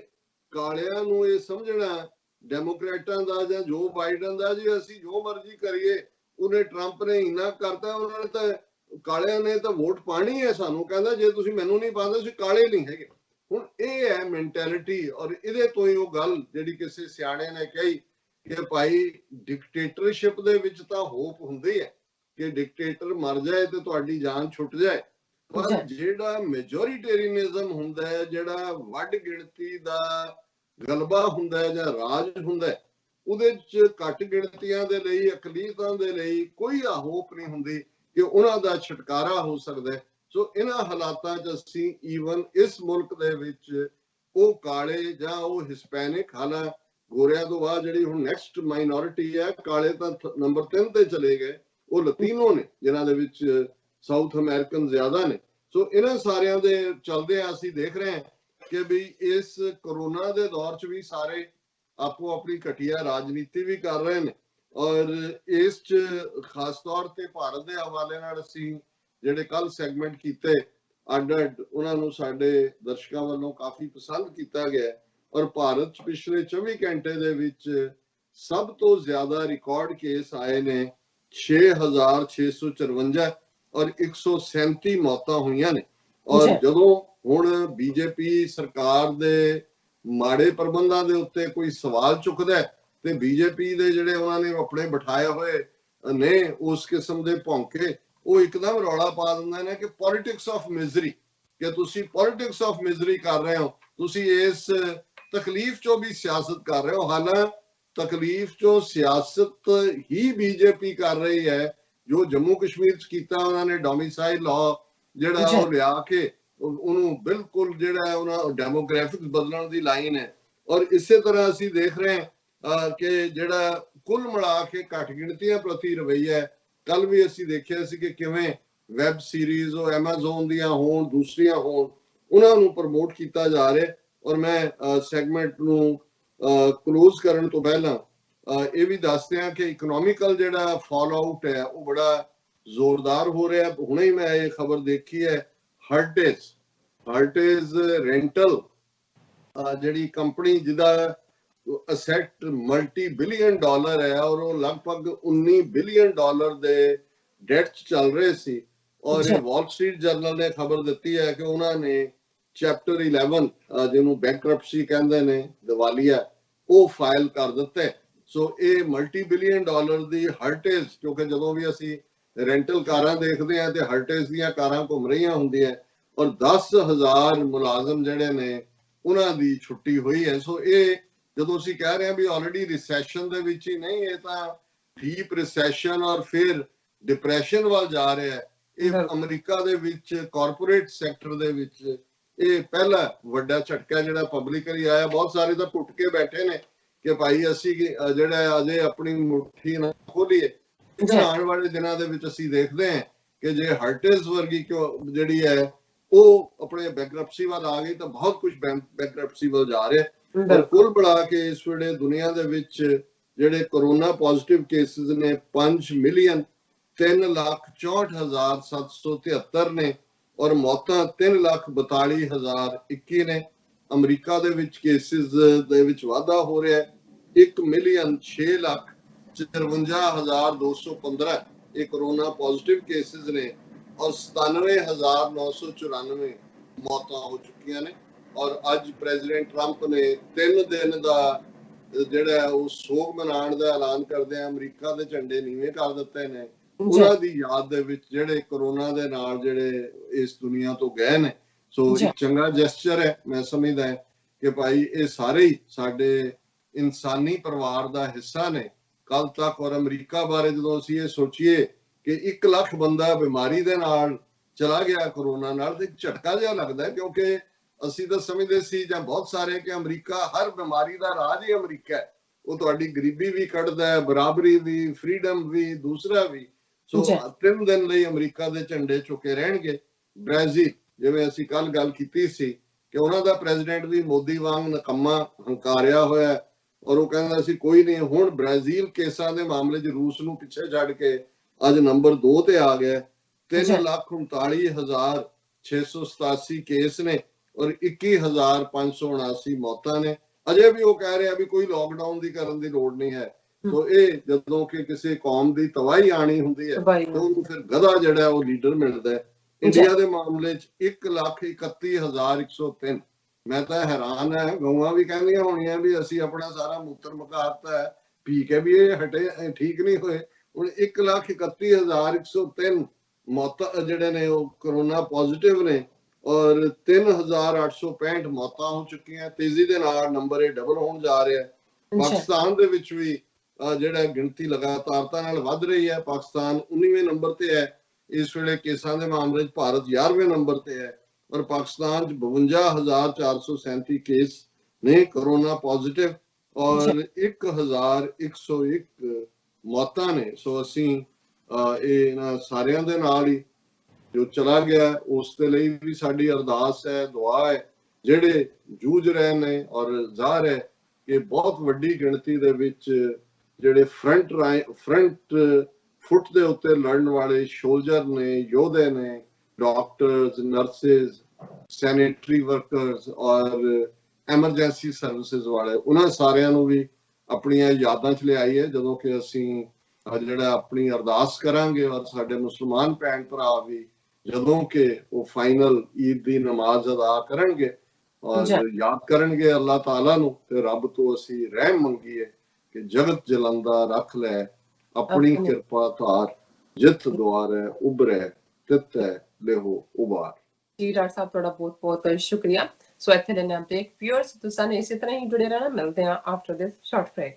ਕਾਲਿਆਂ ਨੂੰ ਇਹ ਸਮਝਣਾ ਡੈਮੋਕ੍ਰੈਟਾਂ ਦਾ ਜਾਂ ਜੋ ਬਾਈਡਨ ਦਾ, ਜੀ ਅਸੀਂ ਜੋ ਮਰਜ਼ੀ ਕਰੀਏ, ਉਹਨੇ ਟਰੰਪ ਨੇ ਇੰਨਾ ਕਰਤਾ, ਉਹਨਾਂ ਨੇ ਤਾਂ ਕਾਲਿਆਂ ਨੇ ਤਾਂ ਵੋਟ ਪਾਣੀ ਹੈ ਸਾਨੂੰ, ਕਹਿੰਦਾ ਜੇ ਤੁਸੀਂ ਮੈਨੂੰ ਨਹੀਂ ਪਾਉਂਦੇ ਤੁਸੀਂ ਕਾਲੇ ਨਹੀਂ ਹੈਗੇ। ਹੁਣ ਇਹ ਹੈ ਮੈਂਟੈਲਿਟੀ। ਔਰ ਇਹਦੇ ਤੋਂ ਹੀ ਉਹ ਗੱਲ ਜਿਹੜੀ ਕਿਸੇ ਸਿਆਣੇ ਨੇ ਕਹੀ ਕਿ ਭਾਈ ਡਿਕਟੇਟਰਸ਼ਿਪ ਦੇ ਵਿੱਚ ਤਾਂ ਹੋਪ ਹੁੰਦੀ ਹੈ ਕਿ ਡਿਕਟੇਟਰ ਮਰ ਜਾਏ ਤੇ ਤੁਹਾਡੀ ਜਾਨ ਛੁੱਟ ਜਾਏ, ਪਰ ਜਿਹੜਾ ਮੈਜੋਰੀਟੇਰੀਅਨਿਜ਼ਮ ਹੁੰਦਾ ਹੈ, ਜਿਹੜਾ ਵੱਡ ਗਿਣਤੀ ਦਾ ਗਲਬਾ ਹੁੰਦਾ ਹੈ ਜਾਂ ਰਾਜ ਹੁੰਦਾ ਹੈ, ਉਹਦੇ ਚ ਘੱਟ ਗਿਣਤੀਆਂ ਦੇ ਲਈ, ਅਕਲੀਤਾਂ ਦੇ ਲਈ ਕੋਈ ਹੋਪ ਨਹੀਂ ਹੁੰਦੀ ਕਿ ਉਹਨਾਂ ਦਾ ਛੁਟਕਾਰਾ ਹੋ ਸਕਦਾ ਹੈ। ਸੋ ਇਹਨਾਂ ਹਾਲਾਤਾਂ 'ਚ ਅਸੀਂ ਈਵਨ ਇਸ ਮੁਲਕ ਦੇ ਵਿੱਚ ਉਹ ਕਾਲੇ ਜਾਂ ਉਹ ਹਿਸਪੈਨਿਕ, ਹਾਲਾਂ ਗੋਰਿਆਂ ਤੋਂ ਬਾਅਦ ਜਿਹੜੀ ਹੁਣ ਨੈਕਸਟ ਮਾਈਨੋਰਿਟੀ ਹੈ, ਕਾਲੇ ਤਾਂ ਨੰਬਰ 3 ਤੇ ਚਲੇ ਗਏ, ਉਹ ਲਤੀਨੋ ਨੇ ਜਿਨ੍ਹਾਂ ਦੇ ਵਿੱਚ ਸਾਊਥ ਅਮਰੀਕਨ ਜ਼ਿਆਦਾ ਨੇ। ਸੋ ਇਹਨਾਂ ਸਾਰਿਆਂ ਦੇ ਚਲਦੇ ਆ ਅਸੀਂ ਦੇਖ ਰਹੇ ਹਾਂ ਕਿ ਵੀ ਇਸ ਕਰੋਨਾ ਦੇ ਦੌਰ 'ਚ ਵੀ ਸਾਰੇ ਆਪੋ ਆਪਣੀ ਘਟੀਆ ਰਾਜਨੀਤੀ ਵੀ ਕਰ ਰਹੇ ਨੇ। ਔਰ ਇਸ 'ਚ ਖਾਸ ਤੌਰ ਤੇ ਭਾਰਤ ਦੇ ਹਵਾਲੇ ਨਾਲ ਅਸੀਂ ਜਿਹੜੇ ਕੱਲ ਸੈਗਮੈਂਟ ਕੀਤੇ ਅੱਡ-ਅੱਡ, ਉਹਨਾਂ ਨੂੰ ਸਾਡੇ ਦਰਸ਼ਕਾਂ ਵੱਲੋਂ ਕਾਫੀ ਪਸੰਦ ਕੀਤਾ ਗਿਆ। ਔਰ ਭਾਰਤ 'ਚ ਪਿਛਲੇ 24 ਘੰਟੇ ਦੇ ਵਿੱਚ ਸਭ ਤੋਂ ਜ਼ਿਆਦਾ ਰਿਕਾਰਡ ਕੇਸ ਆਏ ਨੇ 6,654 ਔਰ 137 ਮੌਤਾਂ ਹੋਈਆਂ ਨੇ। ਔਰ ਜਦੋਂ ਹੁਣ ਬੀਜੇਪੀ ਸਰਕਾਰ ਦੇ ਮਾੜੇ ਪ੍ਰਬੰਧਾਂ ਦੇ ਉੱਤੇ ਕੋਈ ਸਵਾਲ ਚੁੱਕਦਾ ਤੇ ਬੀਜੇਪੀ ਦੇ ਜਿਹੜੇ ਉਹਨਾਂ ਨੇ ਆਪਣੇ ਬਿਠਾਏ ਹੋਏ ਨੇ ਉਸ ਕਿਸਮ ਦੇ ਭੌਂਕੇ, ਉਹ ਇੱਕਦਮ ਰੌਲਾ ਪਾ ਦਿੰਦੇ ਨੇ ਕਿ ਪੋਲਿਟਿਕਸ ਆਫ ਮਿਜ਼ਰੀ, ਕਿ ਤੁਸੀਂ ਪੋਲਿਟਿਕਸ ਆਫ ਮਿਜ਼ਰੀ ਕਰ ਰਹੇ ਹੋ, ਤੁਸੀਂ ਇਸ ਤਕਲੀਫ ਚੋਂ ਵੀ ਸਿਆਸਤ ਕਰ ਰਹੇ ਹੋ। ਹਾਲਾਂ ਤਕਲੀਫ ਚੋਂ ਸਿਆਸਤ ਹੀ ਬੀਜੇਪੀ ਕਰ ਰਹੀ ਹੈ। ਜੋ ਜੰਮੂ ਕਸ਼ਮੀਰ 'ਚ ਕੀਤਾ ਉਹਨਾਂ ਨੇ, ਡੋਮਿਸਾਈਲ ਲਾਅ ਜਿਹੜਾ ਉਹ ਲਿਆ ਕੇ ਉਹਨੂੰ ਬਿਲਕੁਲ ਜਿਹੜਾ ਉਹਨਾਂ ਡੈਮੋਗ੍ਰਾਫਿਕਸ ਬਦਲਣ ਦੀ ਲਾਈਨ ਹੈ। ਔਰ ਇਸੇ ਤਰ੍ਹਾਂ ਅਸੀਂ ਦੇਖ ਰਹੇ ਹਾਂ ਕਿ ਜਿਹੜਾ ਕੁੱਲ ਮਿਲਾ ਕੇ ਘੱਟ ਗਿਣਤੀਆਂ ਪ੍ਰਤੀ ਰਵੱਈਆ ਹੈ। ਕੱਲ ਵੀ ਅਸੀਂ ਦੇਖਿਆ ਸੀ ਕਿ ਕਿਵੇਂ ਵੈਬ ਸੀਰੀਜ਼ ਉਹ ਐਮਾਜ਼ੋਨ ਦੀਆਂ ਹੋਣ, ਦੂਸਰੀਆਂ ਹੋਣ, ਉਹਨਾਂ ਨੂੰ ਪ੍ਰਮੋਟ ਕੀਤਾ ਜਾ ਰਿਹਾ। ਔਰ ਮੈਂ ਸੈਗਮੈਂਟ ਨੂੰ ਕਲੋਜ਼ ਕਰਨ ਤੋਂ ਪਹਿਲਾਂ ਇਹ ਵੀ ਦੱਸ ਦਿਆਂ ਕਿ ਇਕਨੋਮਿਕਲ ਜਿਹੜਾ ਫਾਲ ਆਊਟ ਹੈ ਉਹ ਬੜਾ ਜ਼ੋਰਦਾਰ ਹੋ ਰਿਹਾ। ਹੁਣੇ ਹੀ ਮੈਂ ਇਹ ਖਬਰ ਦੇਖੀ ਹੈ, ਹਰਟੇਜ਼ ਰੈਂਟਲ ਜਿਹੜੀ ਕੰਪਨੀ ਜਿਹਦਾ ਅਸੈਟ ਮਲਟੀ ਬਿਲੀਅਨ ਡਾਲਰ ਹੈ ਔਰ ਉਹ ਲਗਭਗ 19 ਬਿਲੀਅਨ ਡਾਲਰ ਦੇ ਡੈਟ 'ਚ ਚੱਲ ਰਹੇ ਸੀ। ਔਰ ਇਹ ਵਾਲ ਸਟਰੀਟ ਜਰਨਲ ਨੇ ਖਬਰ ਦਿੱਤੀ ਹੈ ਕਿ ਉਹਨਾਂ ਨੇ ਚੈਪਟਰ 11 ਜਿਹਨੂੰ ਬੈਂਕਰਪਸੀ ਕਹਿੰਦੇ ਨੇ, ਦਿਵਾਲੀਆ, ਉਹ ਫਾਈਲ ਕਰ ਦਿੱਤੇ। ਸੋ ਇਹ ਮਲਟੀ ਬਿਲੀਅਨ ਡਾਲਰ ਦੀ ਹਰਟੇਜ਼, ਕਿਉਂਕਿ ਜਦੋਂ ਵੀ ਅਸੀਂ ਰੈਂਟਲ ਕਾਰਾਂ ਦੇਖਦੇ ਹਾਂ ਤੇ ਹਰਟੇਜ਼ ਦੀਆਂ ਕਾਰਾਂ ਘੁੰਮ ਰਹੀਆਂ ਹੁੰਦੀਆਂ ਔਰ 10,000 ਮੁਲਾਜ਼ਮ ਜਿਹੜੇ ਨੇ ਉਹਨਾਂ ਦੀ ਛੁੱਟੀ ਹੋਈ ਹੈ। ਸੋ ਇਹ ਜਦੋਂ ਅਸੀਂ ਕਹਿ ਰਹੇ ਹਾਂ ਵੀ ਆਲਰੇਡੀ ਰਿਸੈਸ਼ਨ ਦੇ ਵਿੱਚ ਹੀ ਨਹੀਂ, ਇਹ ਤਾਂ ਡੀਪ ਰਿਸੈਸ਼ਨ ਔਰ ਫਿਰ ਡਿਪਰੈਸ਼ਨ ਵੱਲ ਜਾ ਰਿਹਾ ਹੈ। ਇਹ ਅਮਰੀਕਾ ਦੇ ਵਿੱਚ ਕਾਰਪੋਰੇਟ ਸੈਕਟਰ ਦੇ ਵਿੱਚ ਇਹ ਪਹਿਲਾ ਵੱਡਾ ਝਟਕਾ ਜਿਹੜਾ ਪਬਲਿਕਲੀ ਆਇਆ। ਬਹੁਤ ਸਾਰੇ ਤਾਂ ਟੁੱਟ ਕੇ ਬੈਠੇ ਨੇ ਕਿ ਭਾਈ ਅਸੀਂ ਜਿਹੜਾ ਅਜੇ ਆਪਣੀ ਮੁੱਠੀ ਨਾ ਖੋਲੀਏ। ਆਉਣ ਵਾਲੇ ਦਿਨਾਂ ਦੇ ਵਿੱਚ ਅਸੀਂ ਦੇਖਦੇ ਹਾਂ ਕਿ ਜੇ ਹਰਟੇਜ਼ ਵਰਗੀ ਜਿਹੜੀ ਹੈ ਉਹ ਆਪਣੇ ਬੈਂਕਰਪਸੀ ਵੱਲ ਆ ਗਈ ਤਾਂ ਬਹੁਤ ਕੁਝ ਬੈਂਕਰਪਸੀ ਵੱਲ ਜਾ ਰਿਹਾ। ਪਰ ਕੁੱਲ ਮਿਲਾ ਕੇ ਇਸ ਵੇਲੇ ਦੁਨੀਆ ਦੇ ਵਿੱਚ ਜਿਹੜੇ ਕਰੋਨਾ ਪੋਜ਼ਿਟਿਵ ਕੇਸਿਸ ਨੇ 5,03,64,773 ਨੇ ਔਰ ਮੌਤਾਂ 3,42,021 ਨੇ। ਅਮਰੀਕਾ ਦੇ ਵਿੱਚ ਕੇਸਿਸ ਦੇ ਵਿੱਚ ਵਾਧਾ ਹੋ ਰਿਹਾ ਹੈ। 1,06,54,215 ਇਹ ਕਰੋਨਾ ਪੋਜ਼ਿਟਿਵ ਕੇਸਿਸ ਨੇ ਔਰ 97,994 ਮੌਤਾਂ ਹੋ ਚੁੱਕੀਆਂ ਨੇ। ਔਰ ਅੱਜ ਪ੍ਰੈਜ਼ੀਡੈਂਟ ਟਰੰਪ ਨੇ 3 ਦਿਨ ਦਾ ਜਿਹੜਾ ਉਹ ਸੋਗ ਮਨਾਉਣ ਦਾ ਐਲਾਨ ਕਰਦੇ ਆ ਅਮਰੀਕਾ ਦੇ ਝੰਡੇ ਨੀਵੇਂ ਕਰ ਦਿੱਤੇ ਨੇ ਉਹਨਾਂ ਦੀ ਯਾਦ ਦੇ ਵਿੱਚ ਜਿਹੜੇ ਕਰੋਨਾ ਦੇ ਨਾਲ ਜਿਹੜੇ ਇਸ ਦੁਨੀਆ ਤੋਂ ਗਏ ਨੇ। ਸੋ ਇੱਕ ਚੰਗਾ ਜੈਸਚਰ ਹੈ। ਮੈਂ ਸਮਝਦਾ ਹੈ ਕਿ ਭਾਈ ਇਹ ਸਾਰੇ ਹੀ ਸਾਡੇ ਇਨਸਾਨੀ ਪਰਿਵਾਰ ਦਾ ਹਿੱਸਾ ਨੇ ਕੱਲ ਤੱਕ। ਔਰ ਅਮਰੀਕਾ ਬਾਰੇ ਜਦੋਂ ਅਸੀਂ ਇਹ ਸੋਚੀਏ ਕਿ 1 ਲੱਖ ਬੰਦਾ ਬਿਮਾਰੀ ਦੇ ਨਾਲ ਚਲਾ ਗਿਆ ਕਰੋਨਾ ਨਾਲ, ਤੇ ਝਟਕਾ ਜਿਹਾ ਲੱਗਦਾ ਕਿਉਂਕਿ ਅਸੀਂ ਤਾਂ ਸਮਝਦੇ ਸੀ ਜਾਂ ਬਹੁਤ ਸਾਰੇ ਕਿ ਅਮਰੀਕਾ ਹਰ ਬਿਮਾਰੀ ਦਾ ਰਾਜ ਹੀ ਅਮਰੀਕਾ ਹੈ। ਉਹ ਤੁਹਾਡੀ ਗਰੀਬੀ ਵੀ ਕੱਢਦਾ ਹੈ, ਬਰਾਬਰੀ ਵੀ, ਫਰੀडम ਵੀ, ਦੂਸਰਾ ਵੀ। ਸੋ 3 ਦਿਨ ਲਈ ਅਮਰੀਕਾ ਦੇ ਝੰਡੇ ਝੁਕੇ ਰਹਿਣਗੇ। ਬ੍ਰਾਜ਼ੀਲ, ਜਿਵੇਂ ਅਸੀਂ ਕੱਲ ਗੱਲ ਕੀਤੀ ਸੀ ਕਿ ਉਹਨਾਂ ਦਾ ਪ੍ਰੈਜ਼ੀਡੈਂਟ ਵੀ ਮੋਦੀ ਵਾਂਗ ਨਕੰਮਾ ਹੰਕਾਰਿਆ ਹੋਇਆ ਔਰ ਉਹ ਕਹਿੰਦਾ ਸੀ ਕੋਈ ਨਹੀਂ। ਹੁਣ ਬ੍ਰਾਜ਼ੀਲ ਕੇਸਾਂ ਦੇ ਮਾਮਲੇ 'ਚ ਰੂਸ ਨੂੰ ਪਿੱਛੇ ਛੱਡ ਕੇ ਅੱਜ ਨੰਬਰ 2 ਤੇ ਆ ਗਿਆ। 3,39,687 ਕੇਸ ਨੇ ਔਰ 21,579 ਮੌਤਾਂ ਨੇ। ਅਜੇ ਵੀ ਉਹ ਕਹਿ ਰਿਹਾ ਵੀ ਕੋਈ ਲੋਕਡਾਊਨ ਦੀ ਕਰਨ ਦੀ ਲੋੜ ਨਹੀਂ ਹੈ। ਸੋ ਇਹ ਜਦੋਂ ਕਿ ਕਿਸੇ ਕੌਮ ਦੀ ਤਬਾਹੀ ਆਣੀ ਹੁੰਦੀ ਹੈ ਤੇ ਉਹਨੂੰ ਫਿਰ ਗਧਾ ਜਿਹੜਾ ਉਹ ਲੀਡਰ ਮਿਲਦਾ ਹੈ। ਇੰਡੀਆ ਦੇ ਮਾਮਲੇ 'ਚ 1,31,103। ਮੈਂ ਤਾਂ ਹੈਰਾਨ ਹੈ, ਗਊਆਂ ਵੀ ਕਹਿੰਦੀਆਂ ਹੋਣੀਆਂ ਵੀ ਅਸੀਂ ਆਪਣਾ ਸਾਰਾ ਮੂਤਰ ਮੁਕਾਤਾ ਹੈ, ਪੀ ਕੇ ਵੀ ਇਹ ਹਟੇ ਠੀਕ ਨਹੀਂ ਹੋਏ। ਹੁਣ 1,31,103 ਮੌਤਾਂ ਜਿਹੜੇ ਨੇ ਉਹ ਕਰੋਨਾ ਪੋਜ਼ਿਟਿਵ ਨੇ ਔਰ 3,865 ਮੌਤਾਂ ਹੋ ਚੁੱਕੀਆਂ। ਤੇਜ਼ੀ ਦੇ ਨਾਲ ਨੰਬਰ ਇਹ ਡਬਲ ਹੋਣ ਜਾ ਰਿਹਾ ਹੈ। ਪਾਕਿਸਤਾਨ ਦੇ ਵਿੱਚ ਵੀ ਜਿਹੜਾ ਗਿਣਤੀ ਲਗਾਤਾਰਤਾ ਨਾਲ ਵੱਧ ਰਹੀ ਹੈ। ਪਾਕਿਸਤਾਨ 19ਵੇਂ ਨੰਬਰ ਤੇ ਹੈ ਇਸ ਵੇਲੇ ਕੇਸਾਂ ਦੇ ਮਾਮਲੇ 'ਚ, ਭਾਰਤ 11ਵੇਂ ਨੰਬਰ ਤੇ ਹੈ ਔਰ ਪਾਕਿਸਤਾਨ 'ਚ 52,437 ਕੇਸ ਨੇ ਕਰੋਨਾ ਪੋਜ਼ਿਟਿਵ ਔਰ 1,101 ਮੌਤਾਂ ਨੇ। ਸੋ ਅਸੀਂ ਇਹ ਇਹਨਾਂ ਸਾਰਿਆਂ ਦੇ ਨਾਲ ਹੀ ਜੋ ਚਲਾ ਗਿਆ ਉਸ ਦੇ ਲਈ ਵੀ ਸਾਡੀ ਅਰਦਾਸ ਹੈ, ਦੁਆ ਹੈ। ਜਿਹੜੇ ਜੂਝ ਰਹੇ ਨੇ ਔਰ ਜ਼ਾਹਰ ਹੈ ਕਿ ਬਹੁਤ ਵੱਡੀ ਗਿਣਤੀ ਦੇ ਵਿੱਚ ਜਿਹੜੇ ਫਰੰਟ ਫੁੱਟ ਦੇ ਉੱਤੇ ਲੜਨ ਵਾਲੇ ਸੋਲਜਰ ਨੇ, ਯੋਧੇ ਨੇ, ਡਾਕਟਰਸ, ਨਰਸਿਸ, ਸੈਨੇਟਰੀ ਵਰਕਰਸ ਔਰ ਐਮਰਜੈਂਸੀ ਸਰਵਿਸਿਜ਼ ਵਾਲੇ, ਉਹਨਾਂ ਸਾਰਿਆਂ ਨੂੰ ਵੀ ਆਪਣੀਆਂ ਯਾਦਾਂ 'ਚ ਲਿਆਈ ਹੈ ਜਦੋਂ ਕਿ ਅਸੀਂ ਜਿਹੜਾ ਆਪਣੀ ਅਰਦਾਸ ਕਰਾਂਗੇ ਔਰ ਸਾਡੇ ਮੁਸਲਮਾਨ ਭੈਣ ਭਰਾ ਵੀ ਜਦੋਂ ਕਿ ਉਹ ਫਾਈਨਲ ਈਦ ਦੀ ਨਮਾਜ਼ ਅਦਾ ਕਰਨਗੇ ਔਰ ਯਾਦ ਕਰਨਗੇ ਅੱਲਾਹ ਤਾਲਾ ਨੂੰ, ਤੇ ਰੱਬ ਤੋਂ ਅਸੀਂ ਰਹਿਮ ਮੰਗੀਏ ਕਿ ਜਗਤ ਜਲੰਦਾ ਰੱਖ ਲੈ ਆਪਣੀ ਕਿਰਪਾ ਧਾਰ, ਜਿੱਤ ਦੁਆਰੇ ਉਭਰੇ ਤਿਤ ਲਿਹੋ ਉਬਾਰ। ਜੀ ਡਾਕਟਰ ਸਾਹਿਬ, ਤੁਹਾਡਾ ਬਹੁਤ ਬਹੁਤ ਸ਼ੁਕਰੀਆ। ਸੋ ਇੱਥੇ ਦੇ ਨਾਮ ਤੇ ਵਿਊਅਰਸ ਤੁਸੀਂ ਇਸੇ ਤਰ੍ਹਾਂ ਹੀ ਜੁੜੇ ਰਹਿਣਾ। ਮਿਲਦੇ ਹਾਂ ਆਫਟਰ ਦਿਸ ਸ਼ਾਰਟ ਬ੍ਰੇਕ।